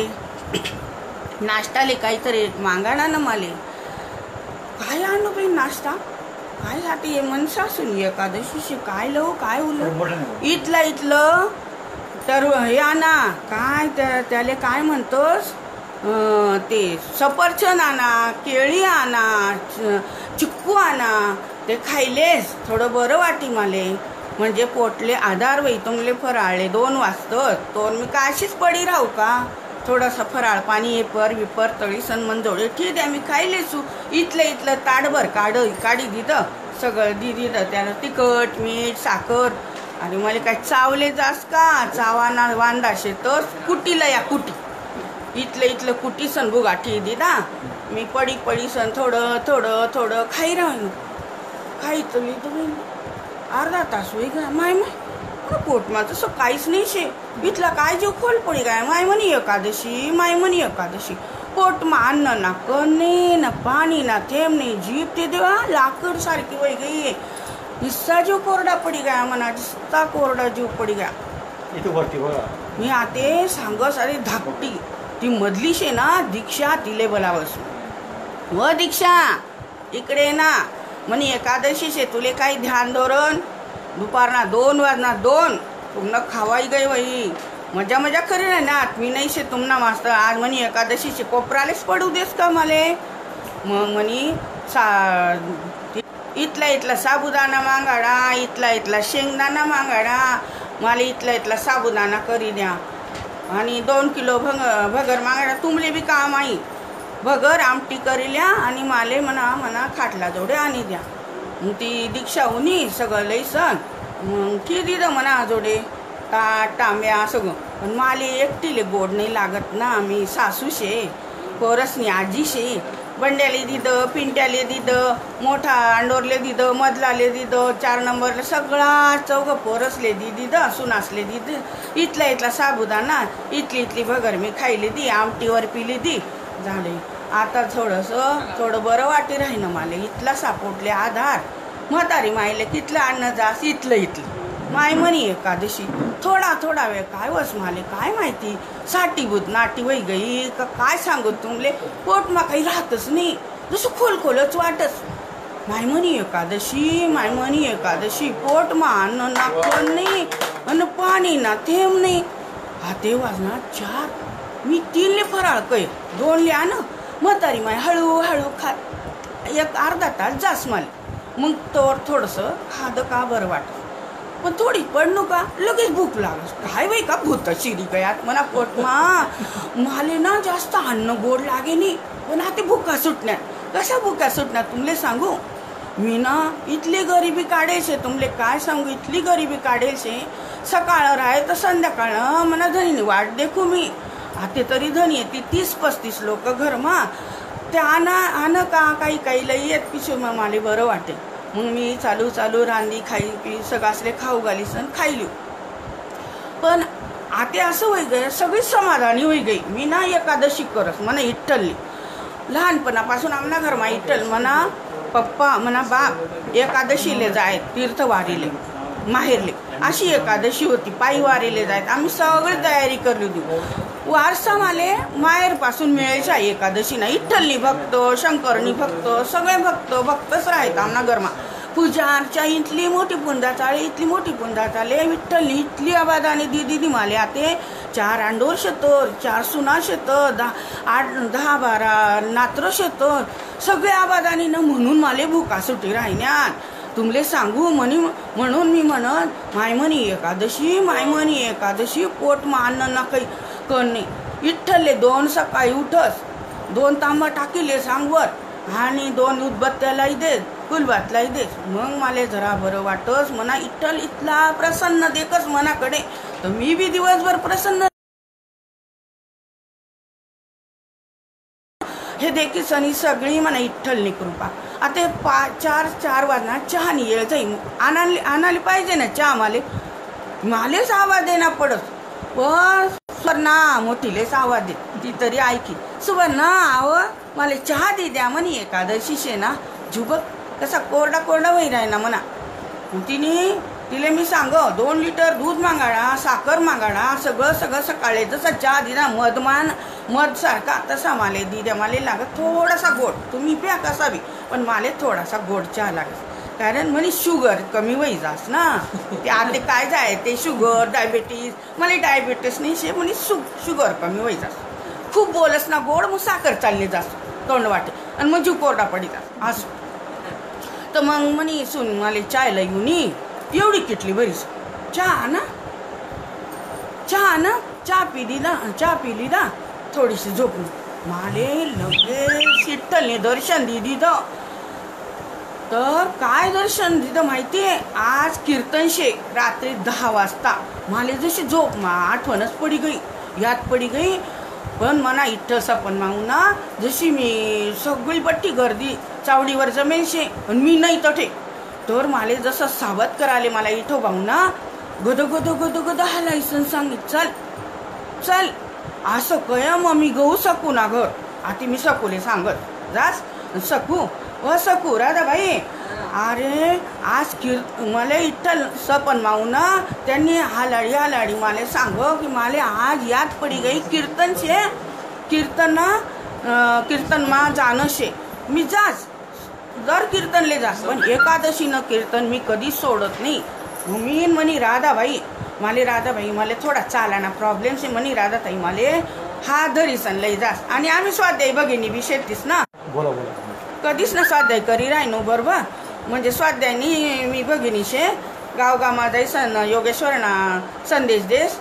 नाश्ताले काहीतरी मागाणा ना माले काय आणू बाई नाश्ता काय हाती ये मनसा असून एकादशी काय लव काय उलट इथलं तर हे आणा काय त्याले काय म्हणतोस ते सफरचंद आणा केळी आणा चिक्कू आणा ते खायलेस थोडं बरं वाटी माले म्हणजे पोटले आधार वही तुमले फराळले 2 वाजतात तो मी काय अशीच पडी राहू का थोडासा फराळ पाणी विपर तळी सन्मन ठीक आहे मी खायलेसू इथलं ताडभर काढी दिलं सगळं दिलं त्याला तिखट मीठ साखर आणि मला काय चावले जास का चावाना वांदा शेतर कुटीला या कुटी इथलं कुटी सन बुगाठी दिदा मी पडी सन थोडं खाई राहून खायचं तुम्ही अर्धा तास होई गा माय पोटमा तसं काहीच नाही शे इथला काय जीव खोल पडी गाय माय म्हणी एकादशी पोटमा अन्न ना कण नाही ना पाणी ना थेंब नाही जीभ ते देवा लाकड सारखी वय गई हिस्सा जीव कोरडा पडी गया म्हणा जिस्ता कोरडा जीव पडी गया. मी आते सांगस अरे धाकटी ती मधली शे ना दीक्षा तिले बोलावस व दीक्षा इकडे ना म्हणे एकादशी शे तुले काही ध्यान धोरण दुपारना 2 वाजना 2 तुमनं खावाई गई वही मजा करी ना मी नाही शे तुमना मास्तर आज म्हणी एकादशीचे कोपरालेच पडू देस का मले मग म्हणी इथला साबुदाणा मागाडा इथला शेंगदाणा मागाडा मला इथला साबुदाणा करी द्या आणि 2 किलो भगर मागाडा तुमले बी काम आई भगर आमटी करी ल्या आणि माले म्हणा खाटला जोडे आणि द्या. मग ती दीक्षा होनी सगळं लईसन मग की दिलं म्हणा जोडे ताट तांब्या सगळं पण माले एकटीले गोड नाही लागत ना मी सासू शे पोरसनी आजी शे बंड्याले दिदं पिंट्याले दिदं मोठा अंडोरले दिदं मधलाले दिदं 4 नंबरला सगळा 4 पोरसले दिदं सुनासले दिदं इथला साबुदाणा इथली भगर मी खायली दी आमटीवर पिली दी झाले. आता थोडं बरं वाटी राहीन माले इथला सापोटले आधार म्हातारी मायले कितलं अन्न जास इथलं माय म्हणी एकादशी थोडा वेळ काय वस माले काय माहिती साटीभूत नाटी वही गई का काय सांगू तुमले पोटमा काही राहतच नाही जसं खोलच वाटच. माय म्हणी एकादशी पोटमा अन्न ना कण नाही अन्न पाणी ना थेंब नाही. हाते वाजणार 4 मी 3 फराळ कै 2 आण म्हातारी माय हळू खात 1 अर्धा तास जास माले मग तोर थोडंसं खाद का बरं वाटत पण थोडी पडणू का लगेच भूक लागस काय बाई का भूत शिरी गयात मला पोटमा माले ना जास्त अन्न गोड लागे नाही पण आता भुका सुटणार कशा भुका सुटणार तुमले सांगू मी ना इथली गरिबी काढेल शे तुमले काय सांगू इथली गरिबी काढेल शे सकाळ राहे तर संध्याकाळ मला धनी वाट देखू मी आता तरी धनी येते 30-35 लोक घरमा ते आण का काही लई येत पिशू मग मला बरं वाटेल मग मी चालू रांदी खाई पी सगळ्यासले खाऊ घाली सण खायली पण आता असं होई गय सगळी समाधानी होई गई मी ना एकादशी करस म्हणा इट्टलली लहानपणापासून आमना घरमा इट्टल म्हणा पप्पा म्हणा बाप एकादशीले जाय तीर्थवारीले माहेरले अशी एकादशी होती पायी वारीले जायत आम्ही सगळी तयारी करली होती वारसा माले माहेर पासून मिळायच्या एकादशी ना इठ्ठलनी भक्त शंकरनी भक्त सगळे भक्तच राहत आमना घरमा पूजा अर्चा इथली मोठी पुंदा चाले इथली मोठी पुंदा चाले विठ्ठलनी इथली आबादाने दिदी माले आते 4 अंडोर शेतर 4 सुना शेतर 8-10-12 नात्र शेतर सगळे आबादानी न म्हणून माले भुका सुटी राहण्यात तुमले सांगू म्हणून मी म्हणत मायमनी एकादशी पोट अन्न ना काही करणे विठ्ठलले 2 सकाळी उठस 2 तांबा टाकीले सांगवर आणि 2 उदबत्त्यालाही दे फुलबातलाही दे मग मला जरा बरं वाटस म्हणा विठ्ठल इथला प्रसन्न देखस मनाकडे तर मी बी दिवसभर प्रसन्न हे देखील सनी सगळी म्हणा विठ्ठलनी कृपा आता 4 वाजना चहा नि येळ जाई आणाली पाहिजे ना चहा मालेच आवाज देना पडत पण सुवर्णा मोठीलेच आवाज दे ती तरी ऐकी सुवर्णा आव मला चहा दे द्या म्हणे एकादशी शे ना झुबक कसा कोरडा वही राही ना म्हणा तिले मी सांग 2 लिटर दूध मागाडा साखर मागाडा सगळं सकाळी जसा चहा दिला मध सारखा तसा माले दिद्या माले लागत थोडासा गोड तुम्ही प्या कसा बी पण माले थोडासा गोड चहा लागत कारण म्हणे शुगर कमी वही जास ना ते आता काय जाय ते शुगर डायबिटीज मला डायबिटीस नाही शे म्हणे शुगर कमी वही जास खूप बोलस ना गोड मग साखर चालली जास तोंड वाटे आणि मग जीव कोरडा पडी जास असं तर मग म्हणे सुन मला चायला येऊन एवढी किटली बरीच चहा ना चहा पिली ना थोडीशी झोपून माले लगेच विठ्ठलने दर्शन दिलं तर काय दर्शन दिलं माहितीये आज कीर्तन शे रात्री 10 वाजता माले जशी झोप आठवणच पडी गई पण मना इठ्ठल सपन मागू ना जशी मी सगळी पट्टी गर्दी चावडीवर जमेल शे पण मी नाही तठे तर माले जसं सावध कराले मला इथं भाऊ ना गद हालायसन सांगित चल असं कय मग मी गहू सकू ना घर आता मी सकूले सांगत जास सकू राधाबाई अरे आज मला इठ्ठल सपन माऊ ना त्यांनी हालाडी माले सांग की माले आज याद पडी गई कीर्तन मा जाणं शे मी जास दर कीर्तनले जास पण एकादशी न कीर्तन मी कधीच सोडत नाही मी म्हणी राधाबाई मला थोडा चालाना प्रॉब्लेम शे म्हणी राधाताई माले हा धरीसन लई जास आणि आम्ही स्वाध्याय बघिनी बी शेतीस ना बोला कधीच ना स्वाध्याय करी राहिनो बरोबर म्हणजे स्वाध्यायनी मी बघिनी शे गावगामा जायसन योगेश्वरना संदेश देस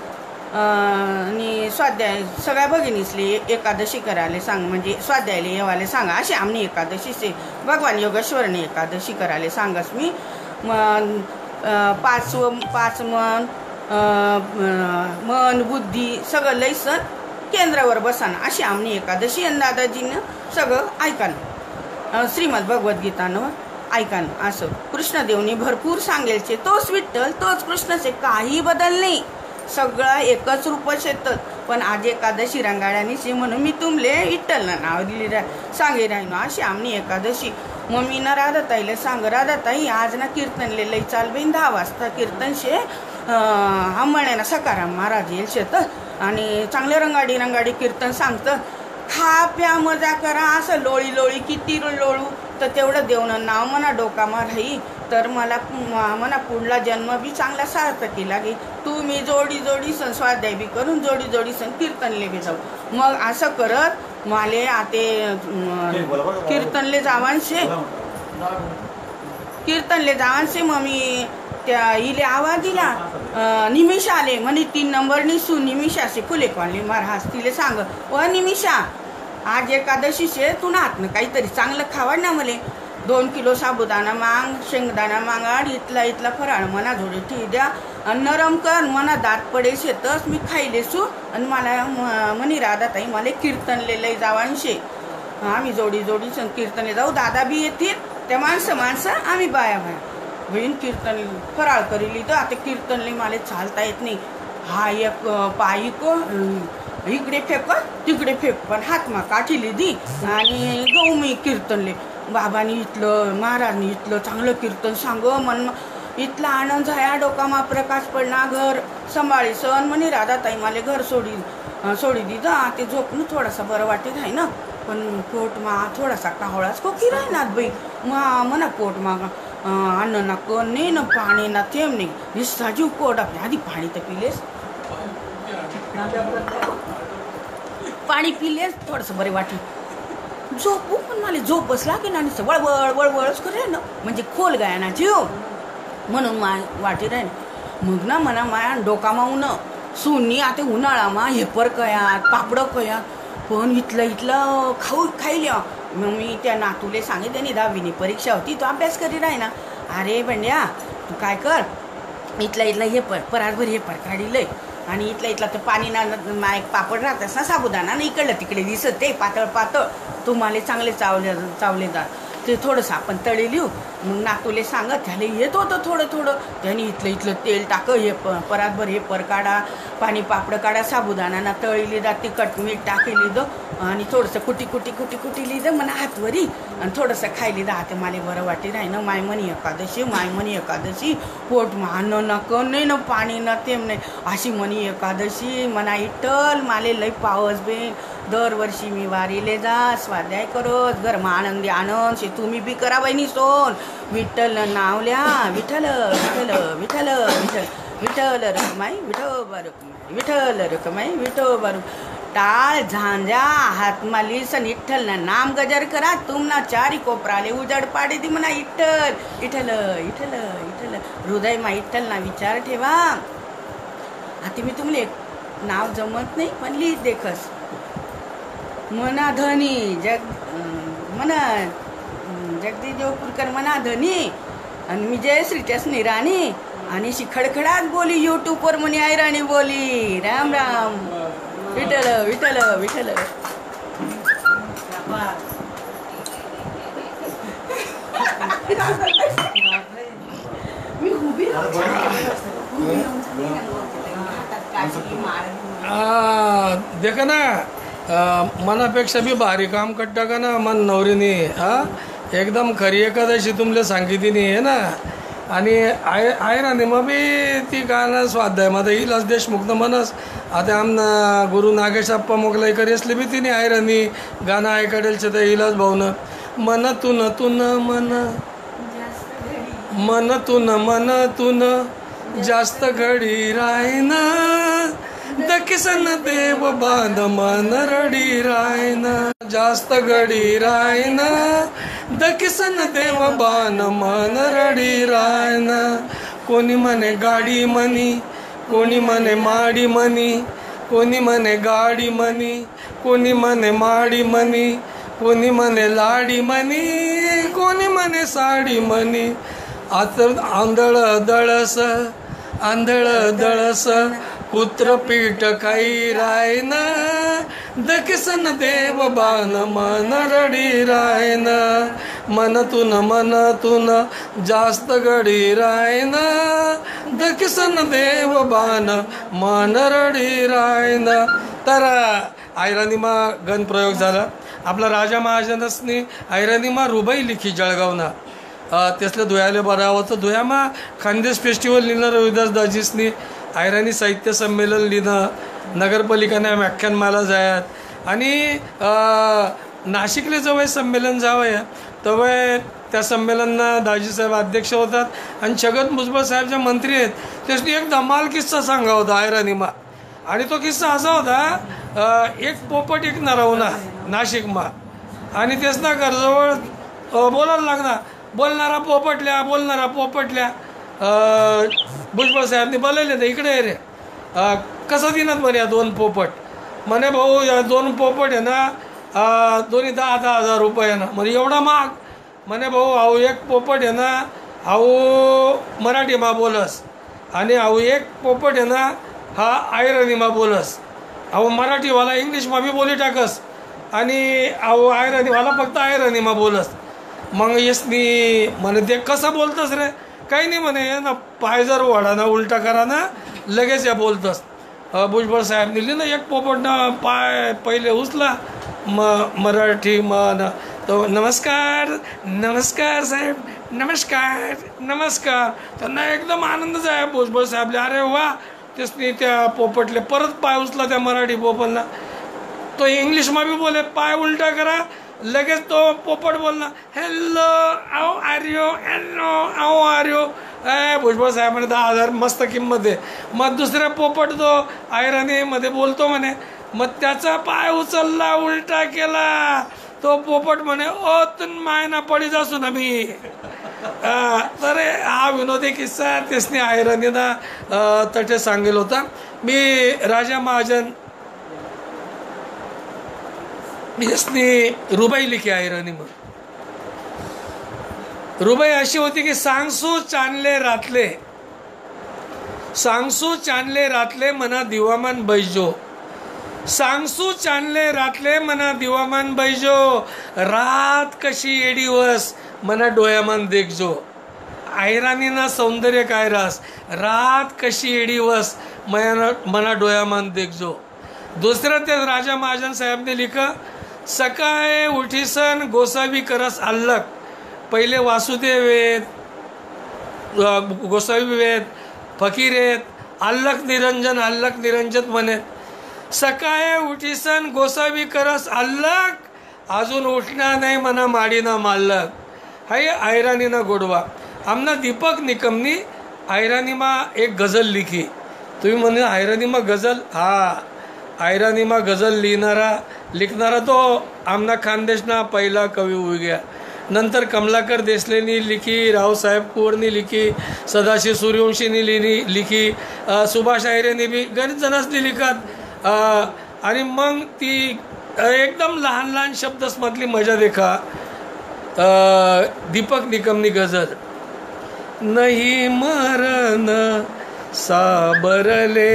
आणि स्वाध्याय सगळ्या भगिनीसली एकादशी करायला सांग म्हणजे स्वाध्यायला येवाले सांगा अशी आमनी एकादशी से भगवान योगेश्वरने एकादशी करायला सांगस मी 5 मन बुद्धी सगळं लयसन केंद्रावर बसाना अशी आमनी एकादशी आणि दादाजीनं सगळं ऐकान श्रीमद भगवद्गीतानं ऐकान असं कृष्णदेवनी भरपूर सांगेलचे तोच विठ्ठल तोच कृष्णचे काही बदल नाही सगळं एकच रूप शेतात पण आज एकादशी रंगाळ्यानी शे म्हणून मी तुमले विठ्ठलना नाव दिली सांगे राहिनो अशी आमनी एकादशी मम्मी ना राधाताईला सांग राधाताई आज ना कीर्तनले लई चाल बेन 10 वाजता कीर्तन शे म्हणा सकाराम महाराज येईल शेत आणि चांगले रंगाडी कीर्तन सांगतं खा प्या मजा करा असं लोळी किती लोळू तर तेवढं देवनं नाव म्हणा डोकामा राही तर मला म्हणा पुढला जन्म बी चांगला सार्थकी लागे तू मी जोडी स्वाध्याय बी करून जोडी कीर्तनले बी जाऊ मग असं करत माले आते कीर्तनले जावान शे कीर्तनले जावानसे मग मी त्या इले आवाज दिला निमिष आले म्हणे 3 नंबरनी सु निमिषा से फुले कॉलनी महाराज तिले सांग व निमिषा आज एकादशी शे तू नातनं काहीतरी चांगलं खावड ना मले 2 किलो साबुदाणा मांग शेंगदाणा मागाड इथला फराळ मना जोडे ठीक द्या आणि नरम कर मना दात पडे शेतच मी खाईले सु आणि मला म्हणी राधाताई मला कीर्तनले लय जावानशे आम्ही जोडी कीर्तनले जाऊ दादा बी येतील त्या माणसं आम्ही बाया बहीण कीर्तन फराळ करेली तर आता कीर्तनले मला चालता येत नाही हा एक पायी को इकडे फेक तिकडे फेक पण हातमा काठीली दी आणि गहू मी कीर्तनले बाबांनी इथलं महाराजनी इथलं चांगलं कीर्तन सांग मन इथला आनंद झाया डोकामा प्रकाश पडला घर सांभाळी सण म्हणे राधाताई मला घर सोडी दिदा ते झोपणं थोडासा बरं वाटेल आहे ना पण पोटमा थोडासा कावळाच कोकी राहणार बाई म्हणा पोटमा अन्न ना कोण नाही ना पाणी ना थेंब नाही निस्ता जीव पोट आपल्या आधी पाणी तर पिलेस पाणी पिलेस थोडंसं बरे वाटेल झोपू पण मला झोप बसला की नाही वळवळच करे ना म्हणजे खोल गाया ना जीव म्हणून वाटे राहील मग ना म्हणा माया डोकामा उन सुनी आता उन्हाळामा हेपर कयात पापडं कयात पण इथलं खाईल्या मग मी त्या नातूले सांगितले नाही 10वीनी परीक्षा होती तो अभ्यास करी राही ना अरे बंड्या तू काय कर इथला हे परातभर हे पर काढिलंय आणि इथला तर पाणी ना एक पापड राहतस ना साबुदाणा ना इकडलं तिकडे दिसत ते पातळ तुम्हाला चांगले चावले जात ते थोडंसं आपण तळी लिहू मग नातूले सांगत त्याला येत होतं थोडं त्याने इथलं तेल टाक हे परातभर हे पर काढा पाणी पापड काढा साबुदाणा ना तळीली जा तिखट मीठ टाकेली दो आणि थोडंसं कुटी लिहिलं म्हणा हातवरी आणि थोडंसं खायली दा ते मला बरं वाटे राही ना मायमनी एकादशी पोट मान नक नाही ना पाणी ना तेम नाही अशी मनी एकादशी म्हणा इटल माले लय पावस बेन दरवर्षी मी वारीले जा स्वाध्याय करोस घरमा आनंदी आनंद शे तुम्ही बी करा बहिणी सोन विठ्ठल नावल्या विठ्ठल रखमाई विठ्ठल रखमाई विठोबा टाळ झांजा हातमाली सन विठ्ठल ना नाम गजर करा तुमना चारी कोपराले उजड पाडे दी म्हणा विठ्ठल हृदय मा विठ्ठल ना विचार ठेवा आता मी तुम्हाला एक नाव जमत नाही पण लिहित देखस मना धनी जगदीश देवपूरकर मना धनी आणि मी जयश्रीच्याच निराणी आणि अशी खडखडात बोली यूट्यूबवर म्हणे ऐराणी बोली राम विठ्ठल देखा ना मनापेक्षा बी भारी काम करता का ना मन नवरीने एकदम खरी एकादशी तुमले सांगितली आहे ना आणि आयराने मग बी ती गाणं स्वाध्याय माझा इलास देशमुख म्हणस आता आमना गुरु नागेशप्पा मोगलाईकर असले बी तिने आयरानी गाणं ऐकाडेलचे तर इलास भाऊन मन तून जास्त घडी रायना दकिसन देव बांध मन रडी रायना जास्त घडी रायना दकिसन देव बांध मन रडी रायना कोणी म्हणे गाडी मनी कोणी म्हणे माडी मनी कोणी म्हणे गाडी मनी कोणी म्हणे माडी मनी कोणी म्हणे लाडी मनी कोणी म्हणे साडी मनी आता आंधळ दळस पुत्रपीठ काही रायना दकिसन देव बाण मन रडी रायना मनतून जास्त गडी रायना दकिसन देव बाण मन रडी रायना. तर ऐराणीमा गण प्रयोग झाला. आपला राजा महाराजांनी ऐराणीमा रुबाई लिखी जळगावना त्यासल्या धुयाले बरावचं धुयामा खानदेश फेस्टिवल लिहिणं रविदास दाजीसनी ऐराणी साहित्य संमेलन लिहिणं नगरपालिकाने व्याख्यानमाला जायात आणि नाशिकले जवळ संमेलन जावं तवय त्या संमेलनाला दाजीसाहेब अध्यक्ष होतात आणि छगन भुजबळ साहेब जे मंत्री आहेत त्यासनी एक धमाल किस्सा सांगा होता ऐराणीमा. आणि तो किस्सा असा होता एक पोपट एक नरवणा नाशिकमा आणि त्यासना घरजवळ बोलायला लागला बोलणारा पोपटल्या भुजबळ साहेबने बोलायले तर इकडे रे कसं देणार म्हणे या 2 पोपट. म्हणे भाऊ या 2 पोपट आहे ना दोन्ही 10,000 रुपये ना. म्हणजे एवढा महाग. म्हणे भाऊ अहो 1 पोपट आहे ना अहो मराठीमा बोलस आणि अहो 1 पोपट आहे ना हा आयरनीमा बोलस. अहो मराठीवाला इंग्लिशमा बी बोली टाकस आणि अहो आयरनीवाला फक्त आयरनीमा बोलस. मग यसनी म्हणे ते कसं बोलतस रे. काही नाही म्हणे ना पाय जर वाढा ना उलटा करा ना लगेच या बोलतस. भुजबळ साहेब दिली ना 1 पोपट ना पाय पहिले उचला मराठी मन तो नमस्कार साहेब नमस्कार. त्यांना एकदम आनंदच आहे भुजबळ साहेबले. अरे वा तेच त्या पोपटले परत पाय उचला त्या मराठी पोपटला. तो इंग्लिशमा बी बोले पाय उलटा करा लगेच तो पोपट बोलला हॅलो आओ आर्यो. भुजबळ साहेब म्हणे 10,000 मस्त किंमत आहे. मग दुसऱ्या पोपट तो आयराणीमध्ये बोलतो म्हणे मग त्याचा पाय उचलला उलटा केला. तो पोपट म्हणे ओ तुन मायना पडी जासू ना मी. तर हा विनोदी किस्सा त्यासनी आयराणीना तटे सांगेल होता. मी राजा महाजन यसनी रुबाई लिखी आयराणी. मग रुबाई अशी होती की सांगसू चांदले रातले मना दिवामान बैजो. सांगसू चांदले रातले मना दिवामान बैजो. रात कशी येडीवस मना डोयामान देखजो. आयराणीना सौंदर्य काय रास. रात कशी येडीवस मना डोयामान देखजो. दुसरं ते राजा महाजन साहेबने लिखा सकाळी उठीसन गोसावी करस अल्लक. पहिले वासुदेव आहेत गोसावी आहेत फकीर आहेत अल्लक निरंजन म्हणे. सकाळी उठीसन गोसावी करस अल्लक अजून उठणार नाही म्हणा माडीना माल्लक. हाय आयराणीना गोडवा. आमना दीपक निकमनी आयराणीमा एक गझल लिखी. तुम्ही म्हणे आयराणीमा गझल. हा आयराणीमा गझल लिखणारा तो आमना खानदेशना पहिला कवी होई गया. नंतर कमलाकर देसलेनी लिखी, रावसाहेब कुंवरनी लिखी, सदाशिव सूर्यवंशीनी लिखी, सुभाष आयरेनी बी गणित जणांनी लिखत. आणि मग ती एकदम लहान शब्दस्मधली मजा देखा. दीपक निकमनी गझल नहीं मरण साबरले.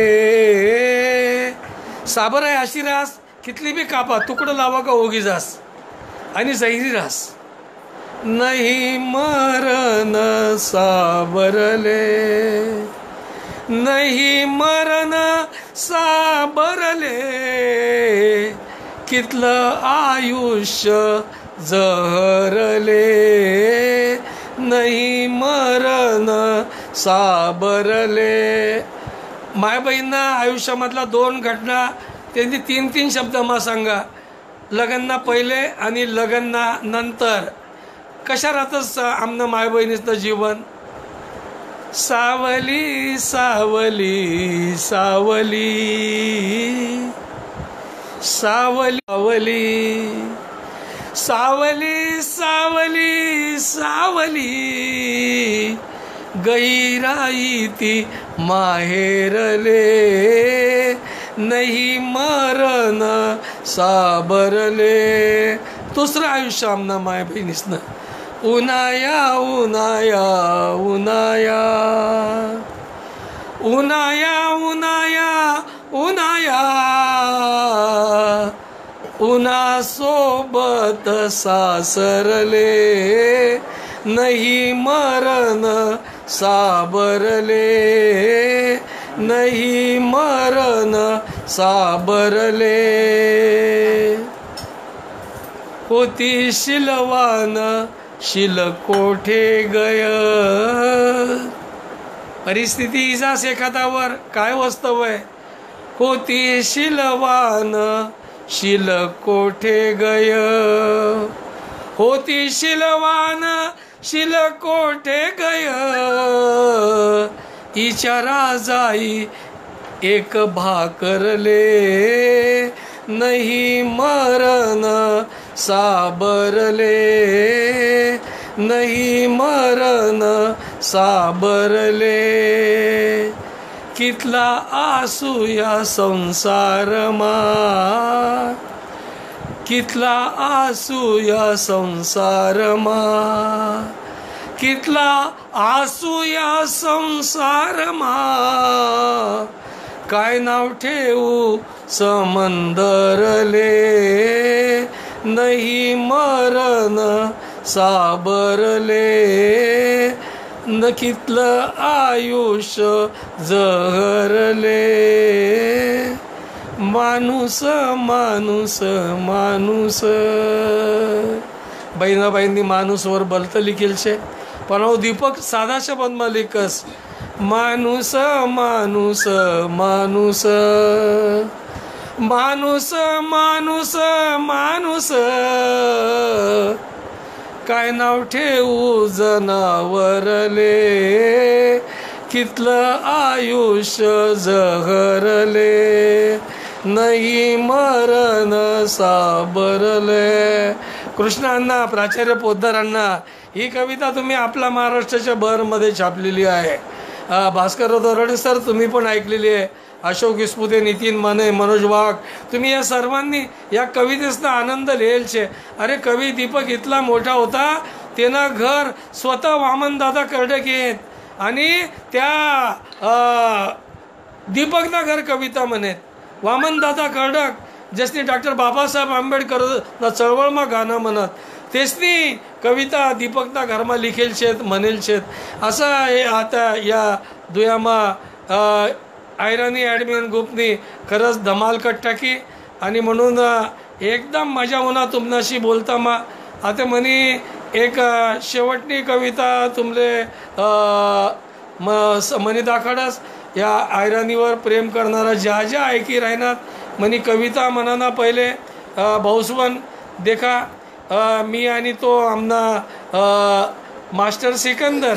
साबर आहे अशी रास कितली बी कापा तुकडं लावा का ओगी जास आणि जैरी रास. नहीं मरण साबरले नहीं मरण साबरले कितलं आयुष्य जहरले. नहीं मरण साबरले. माय बहीणना आयुष्यामधला 2 घटना त्यांनी 3 शब्द मा सांगा. लग्नना पहिले आणि लग्नना नंतर कशा राहतच आमनं माय बहिणीचं जीवन. सावली सावली सावली सावली सावली सावली सावली गैराई ती माहेरले. नहीं मरण साबरले. दुसरं आयुष्य आमना माय बहिणीसनं. उन्हाया उन्हाया उन्हाया उन्हाया उन्हाया उन्हाया उन्हा सोबत सासरले. नहीं मरण साबरले नहीं मरण साबरले. होती शिलवान शिलकोठे गय. परिस्थिती इजास एखादावर काय वास्तव आहे. होती शिलवान शिलकोठे गय. होती शिलवान शिलकोठे गय. इचारा जाई एक भाकरले. नहीं मरण साबरले नहीं मरण साबरले. कितला आसू या संसारमा, कितला आसू या संसारमा, कितला आसू या संसारमा. काय नाव ठेवू समंदरले, नहीं मरण साबरले. न कितलं आयुष्य जहरले. माणूस माणूस माणूस. बहिणाबाईंनी माणूसवर बलत लिखेल छे, पण दीपक साधा शब्दમાં लिखस माणूस माणूस माणूस. माणूस माणूस माणूस. काय नाव ठेवू जनावरले, कितलं आयुष्य जहरले. नाही मरण साबरले. कृष्णांना, प्राचार्य पोद्दारांना ही कविता तुम्ही आपल्या महाराष्ट्राच्या भरमध्ये छापलेली आहे. भास्कर दरोडे सर तुम्ही पण ऐकलेली आहे. अशोक इस्पुते, नितीन माने, मनोज वाघ, तुम्ही या सर्वांनी या कवितेचा आनंद लिहेल छे. अरे कवी दीपक इतला मोठा होता, तेना घर स्वतः वामनदादा कर्डक येत आणि त्या दीपकना घर कविता म्हणेत. वामनदादा कर्डक जसनी डॉक्टर बाबासाहेब आंबेडकर चळवळमा गाणं म्हणत, तेसनी कविता दीपकना घरमा लिखेल छेत, म्हणेल छेत. असं आता या दुयामा आयरानी ॲडमिन ग्रुपनी खरंच धमाल कट टाकी. आणि म्हणून एकदम मजा होणार तुमनाशी बोलता. आता म्हणी एक शेवटनी कविता तुमले म्हणी दाखडस. या आयरानीवर प्रेम करणारा ज्या ज्या ऐकी राहणार म्हणी कविता म्हणाना पहिले भाऊसवन देखा. मी आणि तो आमना मास्टर सिकंदर,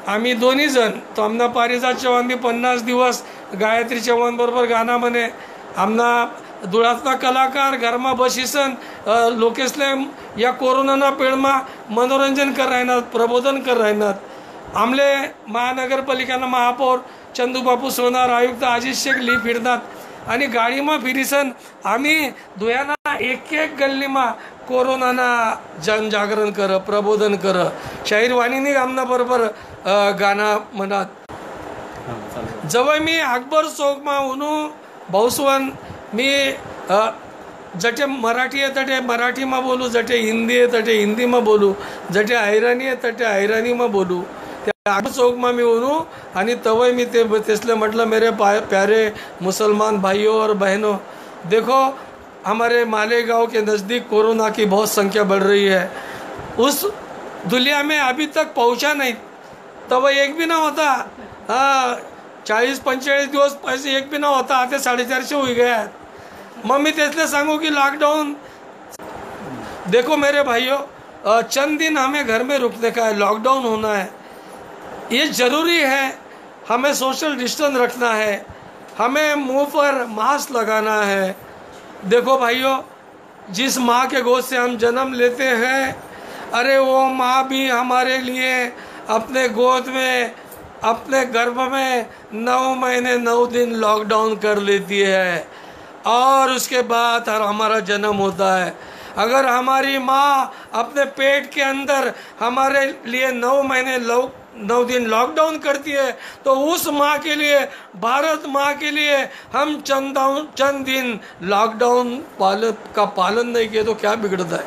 आम्ही दोन्ही जण, तो आमना पारिजात चव्हाण बी 50 दिवस गायत्री चव्हाण बरोबर गाणं म्हणे. आमना धुळातला कलाकार घरमा बसीसन लोकेसले या कोरोना पेडमा मनोरंजन कर राहणार, प्रबोधन कर राहणार. आमले महानगरपालिकाना महापौर चंदूबापू सोनार, आयुक्त अजित शेख ली फिरतात आणि गाडीमा फिरीसन आम्ही दुयाना एक एक गल्लीमा कोरोनाना जनजागरण कर, प्रबोधन कर. शाहीर वाणीनी आमना बरोबर गाणं म्हणत. जवळ मी अकबर चौकमा उनू भाऊसवन मी जटे मराठी आहे तटे मराठीमा बोलू, जटे हिंदी आहे तटे हिंदीमा बोलू, जटे आयरानी आहे तटे आयरानीमा बोलू. त्या अकबर चौकमा मी उनू आणि तवय मी तेसले म्हटलं, मेरे प्यारे मुसलमान भाइयों और बहनों, देखो हमारे मालेगांव के नज़दीक कोरोना की बहुत संख्या बढ़ रही है. उस दुनिया में अभी तक पहुंचा नहीं. तब एक भी ना होता. 40-45 दिवस पैसे एक भी ना होता. आता 450 हो गया. मग मी तेसले सांगू की लॉकडाउन, देखो मेरे भाइयों, चंद दिन हमें घर में रुकने का है. लॉकडाउन होना है, ये ज़रूरी है. हमें सोशल डिस्टेंस रखना है, हमें मुंह पर मास्क लगाना है. देखो भाइयों, जिस माँ के गोद से हम जन्म लेते हैं, अरे वो माँ भी हमारे लिए अपने गोद में, अपने गर्भ में 9 महीने 9 दिन लॉकडाउन कर लेती है और उसके बाद हमारा जन्म होता है. अगर हमारी माँ अपने पेट के अंदर हमारे लिए 9 महीने 9 दिन लॉकडाउन करती है, तो उस माँ के लिए, भारत माँ के लिए हम चंद दिन लॉकडाउन का पालन नहीं किए तो क्या बिगड़ता है.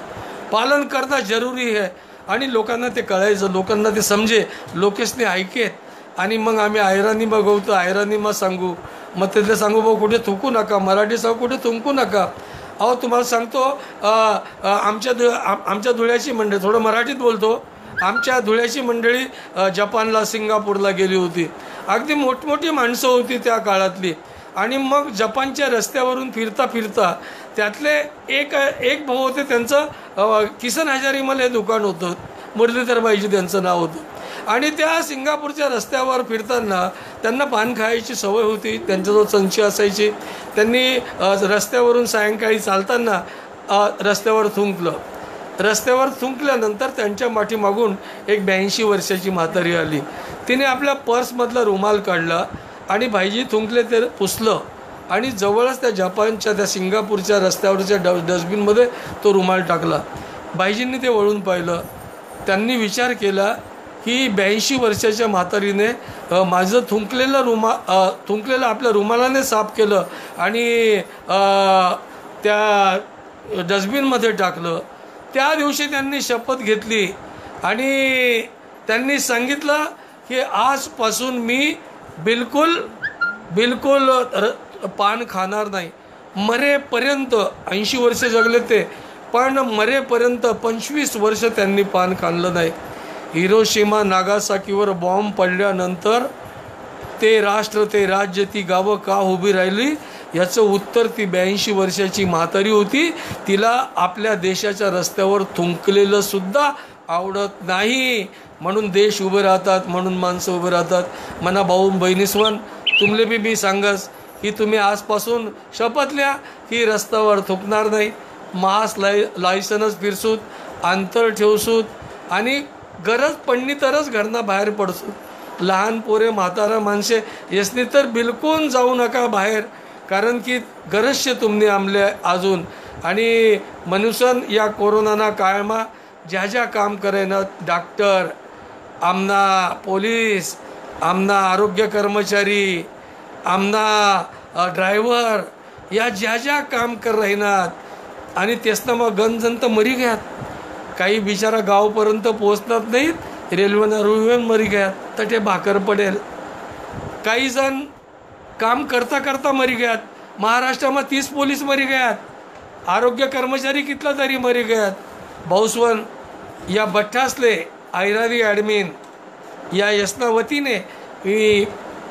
पालन करना जरूरी है. आणि लोकांना ते कळायचं, लोकांना ते समजे, लोकेसने ऐकेत. आणि मग आम्ही आयराणी बघवतो, आयराणी मग सांगू, मग तिथले सांगू भाऊ कुठे थुंकू नका, मराठी सांगू कुठे थुंकू नका. अहो तुम्हाला सांगतो, आमच्या धुळ्याची मंडळी, थोडं मराठीत बोलतो, आमच्या धुळ्याची मंडळी जपानला, सिंगापूरला गेली होती. अगदी मोठमोठी माणसं होती त्या काळातली. आणि मग जपानच्या रस्त्यावरून फिरता फिरता त्यातले एक भाऊ होते, त्यांचं किसन हजारीमल दुकान होतं, मुरलीधरबाईजी त्यांचं नाव होतं. आणि त्या सिंगापूरच्या रस्त्यावर फिरताना त्यांना पान खायची सवय होती, त्यांच्याजवळ चंची असायची. त्यांनी रस्त्यावरून सायंकाळी चालताना रस्त्यावर थुंकलं. रस्त्यावर थुंकल्यानंतर त्यांच्या मागून एक 82 वर्षाची म्हातारी आली. तिने आपल्या पर्समधला रुमाल काढला आणि भाईजी थुंकले ते पुसलं आणि जवळच त्या जपानच्या त्या सिंगापूरच्या रस्त्यावरच्या डस्टबिनमध्ये तो रुमाल टाकला. भाईजींनी ते वळून पाहिलं. त्यांनी विचार केला की 82 वर्षाच्या म्हातारीने माझं थुंकलेलं आपल्या रुमालाने साफ केलं आणि त्या डस्टबिनमध्ये टाकलं. त्या दिवशी त्यांनी शपथ घेतली आणि त्यांनी सांगितलं की आजपासून मी बिलकुल पान खाणार नाही. मरेपर्यंत 80 वर्ष जगले ते, पण मरेपर्यंत 25 वर्ष त्यांनी पान खाल्लं नाही. हिरोशिमा नागासाकीवर बॉम्ब पडल्यानंतर ते राष्ट्र ते राज्य ती गावं का उभी राहिली याचं उत्तर ती 82 वर्षाची म्हातारी होती. तिला आपल्या देशाच्या रस्त्यावर थुंकलेलं सुद्धा आवडत नाही. म्हणून देश उभे राहतात, म्हणून माणसं उभे राहतात. मना भाऊ बहिणीस्वन तुमले बी मी सांगस की तुम्ही आजपासून शपथ लिहा की रस्त्यावर थुंकणार नाही. मास्क लायसनच फिरसूत, अंतर ठेवसूत आणि गरज पडली तरच घरना बाहेर पडसूत. लहान पोरे म्हातारा माणसे यसनी तर बिलकुल जाऊ नका बाहेर, कारण की गरज शे तुमने आमले अजून. आणि मनुष्यन या कोरोनाना काळमा ज्या ज्या काम करेना, डॉक्टर, आमना पोलीस, आमना आरोग्य कर्मचारी, आमना ड्रायव्हर, या ज्या ज्या काम कर राहिनात आणि तेसना मग गंजन तर मरी गयात. काही बिचारा गावपर्यंत पोहोचतात नाहीत, रेल्वेनं मरी गयात तर ते भाकर पडेल. काही जण काम करता करता मरी गयात. महाराष्ट्रामध्ये 30 पोलीस मरी गयात, आरोग्य कर्मचारी कितला तरी मरी गयात. भाऊस्वन या बठ्ठासले ऐराणी ॲडमिन या यसना वतीने मी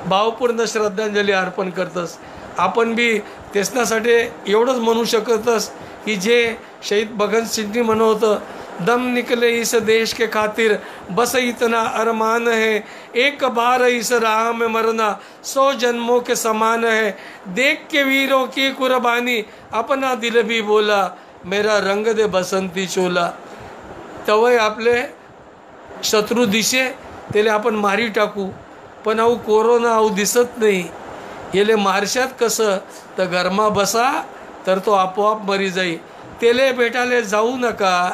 भावपूर्ण श्रद्धांजली अर्पण करतस. आपण बी तेसनासाठी एवढंच म्हणू शकतस की जे शहीद भगतसिंगनी म्हणत होतं, दम निकले इस देश के खातिर बस इतना अरमान है, एक बार इस राह में मरना 100 जन्मों के समान है, देख के वीरों की कुर्बानी अपना दिल भी बोला, मेरा रंग दे बसंती चोला. तवय आपले शत्रू दिसे त्याला आपण मारी टाकू, पण अहो कोरोना अहो दिसत नाही. येले मारशात कसं तर घरमा बसा तर तो आपोआप मरी जाई. तेले भेटाले जाऊ नका.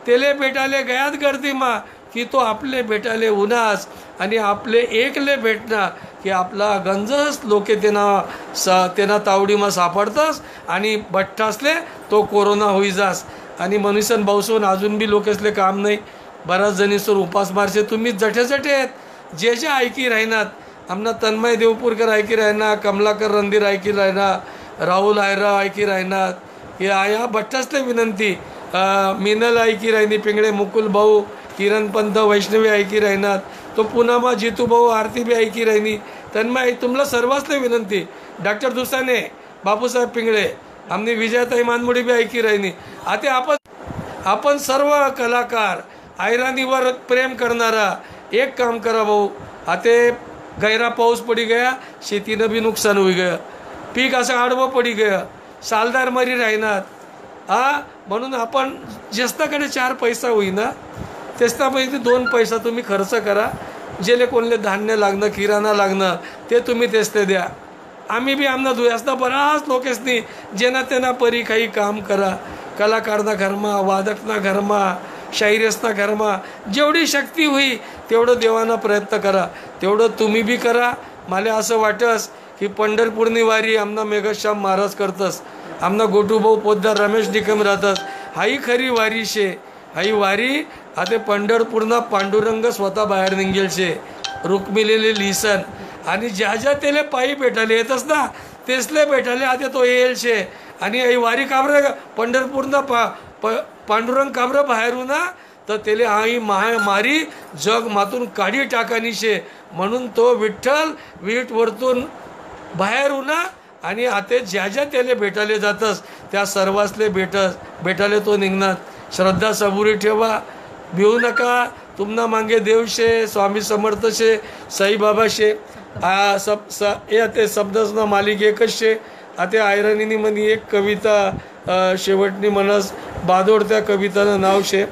तेले भेटाले गयात गर्दीमा की तो आपले भेटाले उन्हास आणि आपले एकले भेटना की आपला गंजस लोके त्यांना तावडीमा सापडतास आणि बठ्ठासले तो कोरोना होई जास. आणि मनुष्यन भाऊसून अजून बी लोकेसले काम नाही. बऱ्याच जणीसवर उपास मारचे तुम्ही जठे आहेत. जे जे ऐकी राहणार, आमना तन्मय देवपूरकर ऐकी राहणार, कमलाकर रणधीर ऐकी राहणार, राहुल आयरा ऐकी राहणार. या भट्टासले विनंती, मिनल ऐकी राहिनी, पिंगळे मुकुल भाऊ, किरण पंत, वैष्णवी ऐकी राहणार, तो पुन्हा जितू भाऊ, आरती बी ऐकी राहिनी. तन्मय तुम्हाला सर्वांसले विनंती, डॉक्टर दुसाने, बापूसाहेब पिंगळे, आमनी विजयाताई मानमोडी बी ऐकी राहिनी. आता आपण सर्व कलाकार ऐराणीवर प्रेम करणारा एक काम करा भाऊ. आता गैरा पाऊस पडी गया, शेतीनं बी नुकसान होई गया, पीक असं आडवं पडी गया, सालदार मरी राहणार. म्हणून आपण ज्याच्याकडे 4 पैसा होईना त्याच्यापैकी 2 पैसा तुम्ही खर्च करा. जेले कोणले धान्य लागणं, किराणा लागणं ते तुम्ही तेचते द्या. आम्ही बी आमना दुयासना बराच लोकेसनी जेना त्यांना परी काही काम करा. कलाकारना घरमा, वादकना घरमा, शाहिरेसना घरमा जेवढी शक्ती होई तेवढं देवाना प्रयत्न करा. तेवढं तुम्ही बी करा. मला असं वाटस की पंढरपूरनी वारी आमना मेघश्याम महाराज करतस, आमना गोटूभाऊ पोद्दार रमेश निकम राहतात. हाई खरी वारी शे. हाई वारी आता पंढरपूरना पांडुरंग स्वतः बाहेर निघेल शे, रुक्मिलेले लिसन आणि ज्या ज्या त्याला पायी भेटाले येतच ना तेसले भेटाले आता तो येईल शे. आणि ही वारी काबरे पंढरपूरना पांडुरंग काबरं बाहेरून ना तर त्याले आई मारी जग मातून काढी टाकानी शे. म्हणून तो विठ्ठल वीट वरतून बाहेर उना आणि आता ज्या ज्या त्याला भेटाले जातस त्या सर्वासले भेटाले तो निघणार. श्रद्धा सबुरी ठेवा, भिवू नका. तुमना मागे देव शे, स्वामी समर्थ शे, साईबाबा शे. ते शब्दसना मालिक एकच शे आता आयराणीनी म्हणी एक कविता शेवटनी म्हणस बादोड त्या कवितानं नाव शे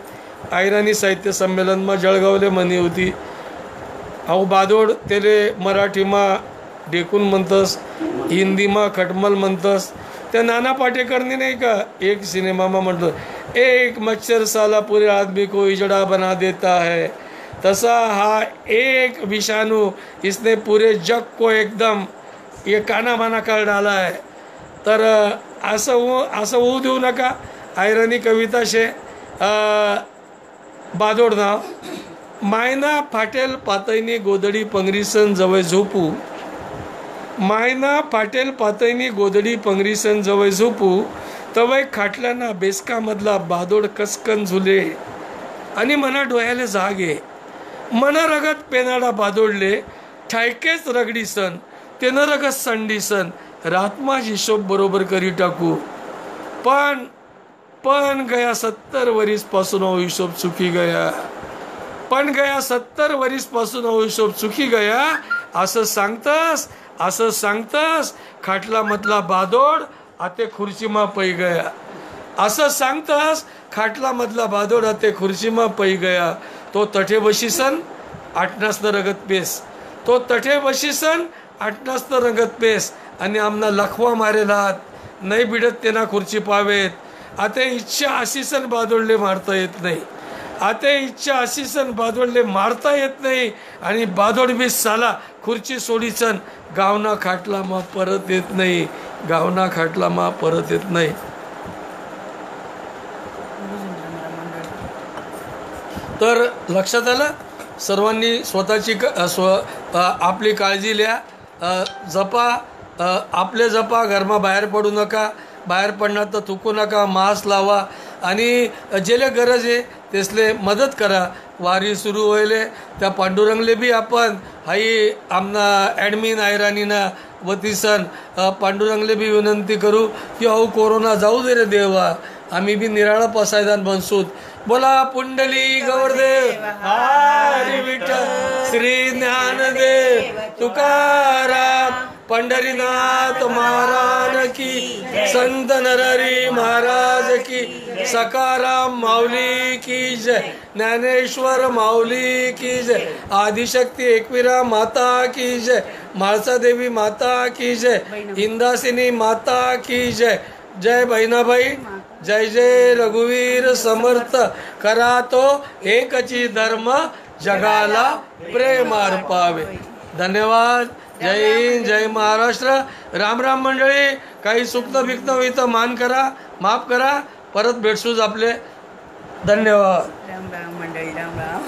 आयराणी साहित्य संमेलनमा जळगावले म्हणी होती. अहो बादोड तेले मराठीमा डेकून म्हणतस, हिंदीमा खटमल म्हणतस. त्या नाना पाटेकरनी नाही का एक सिनेमामा म्हटलं, एक मच्छर साला पूरे आदमी को इजड़ा बना देता है, तसा हा एक विषाणू इसने पूरे जग को एकदम ये काना माना कर डाला है. तर असं होऊ देऊ नका. आयराणी कविता शे बादोड नाव. मायना फाटेल पातईनी गोदडी पंगरीसन जवळ झोपू, मायना फाटेल पातईनी गोदडी पंगरीसन जवळ झोपू, तवय खाटल्याना बेसकामधला बादोड कसकन झुले आणि मना डोळ्याला जागे. मना रगत पेनाडा बादोडले ठायकेच रगडी सन, तेनं रगत संडी सन, रातमा हिशोब बरोबर करी टाकू. पण गया 70 वरीस पासून हिशोब चुकी गया, पण गया 70 वरीस पासून हिशोब चुकी गया. असं सांगतस खाटला मधला बादोड आते खुर्चीमा पै गया. असं सांगतस खाटला मधला बादोड आते खुर्चीमा पै गया. तो तठे बशीसन आठनासनं रगत पेस, तो तठे बशीसन आठनासनं रगत पेस. आणि आमना लखवा मारेल हात नाही बिडत त्यांना खुर्ची पावेत. आता इच्छा आशीसन बादोडले मारता येत नाही, आता इच्छा आशीसन बादोडले मारता येत नाही. आणि बादोड बी साला खुर्ची सोडीसन गावना खाटला मा परत येत नाही, गावना खाटला मा परत येत नाही. तर लक्षात आलं, सर्वांनी स्वतःची आपली काळजी लिहा, जपा, आपले जपा, घरमा बाहेर पडू नका, बाहेर पडणार तर थुकू नका, मास्क लावा आणि जेले गरज आहे तेसले मदत करा. वारी सुरू होईले त्या पांडुरंगले बी आपण हाई आमना ॲडमिन आयराणीना वतीसन पांडुरंगले बी विनंती करू की अहो कोरोना जाऊ दे रे देवा, आम्ही बी निराळा पसायदान बनसूत. बोला पुंडली गौरदेव हरी विठ्ठल श्री ज्ञानदेव तुकाराम पंढरीनाथ महाराज की, संत नरहरी महाराज की, सकाराम माऊली की जय, ज्ञानेश्वर माऊली की जय, आदिशक्ती एकविरा माता की जय, म्हाळसा देवी माता की जय, इंदासिनी माता की जय. जय बहिणाबाई, जय जय रघुवीर समर्थ. करा तो एकची धर्म जगाला प्रेम अर्पावे. धन्यवाद. जय हिंद, जय महाराष्ट्र. राम राम मंडळी. काही चुकतं बिकतं होई तर मान करा, माफ करा. परत भेटसूच आपले. धन्यवाद. राम राम मंडळी, राम राम.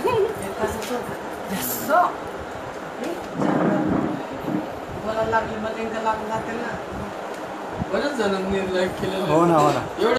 बरेच जणांनी लाईक केलं. हो ना.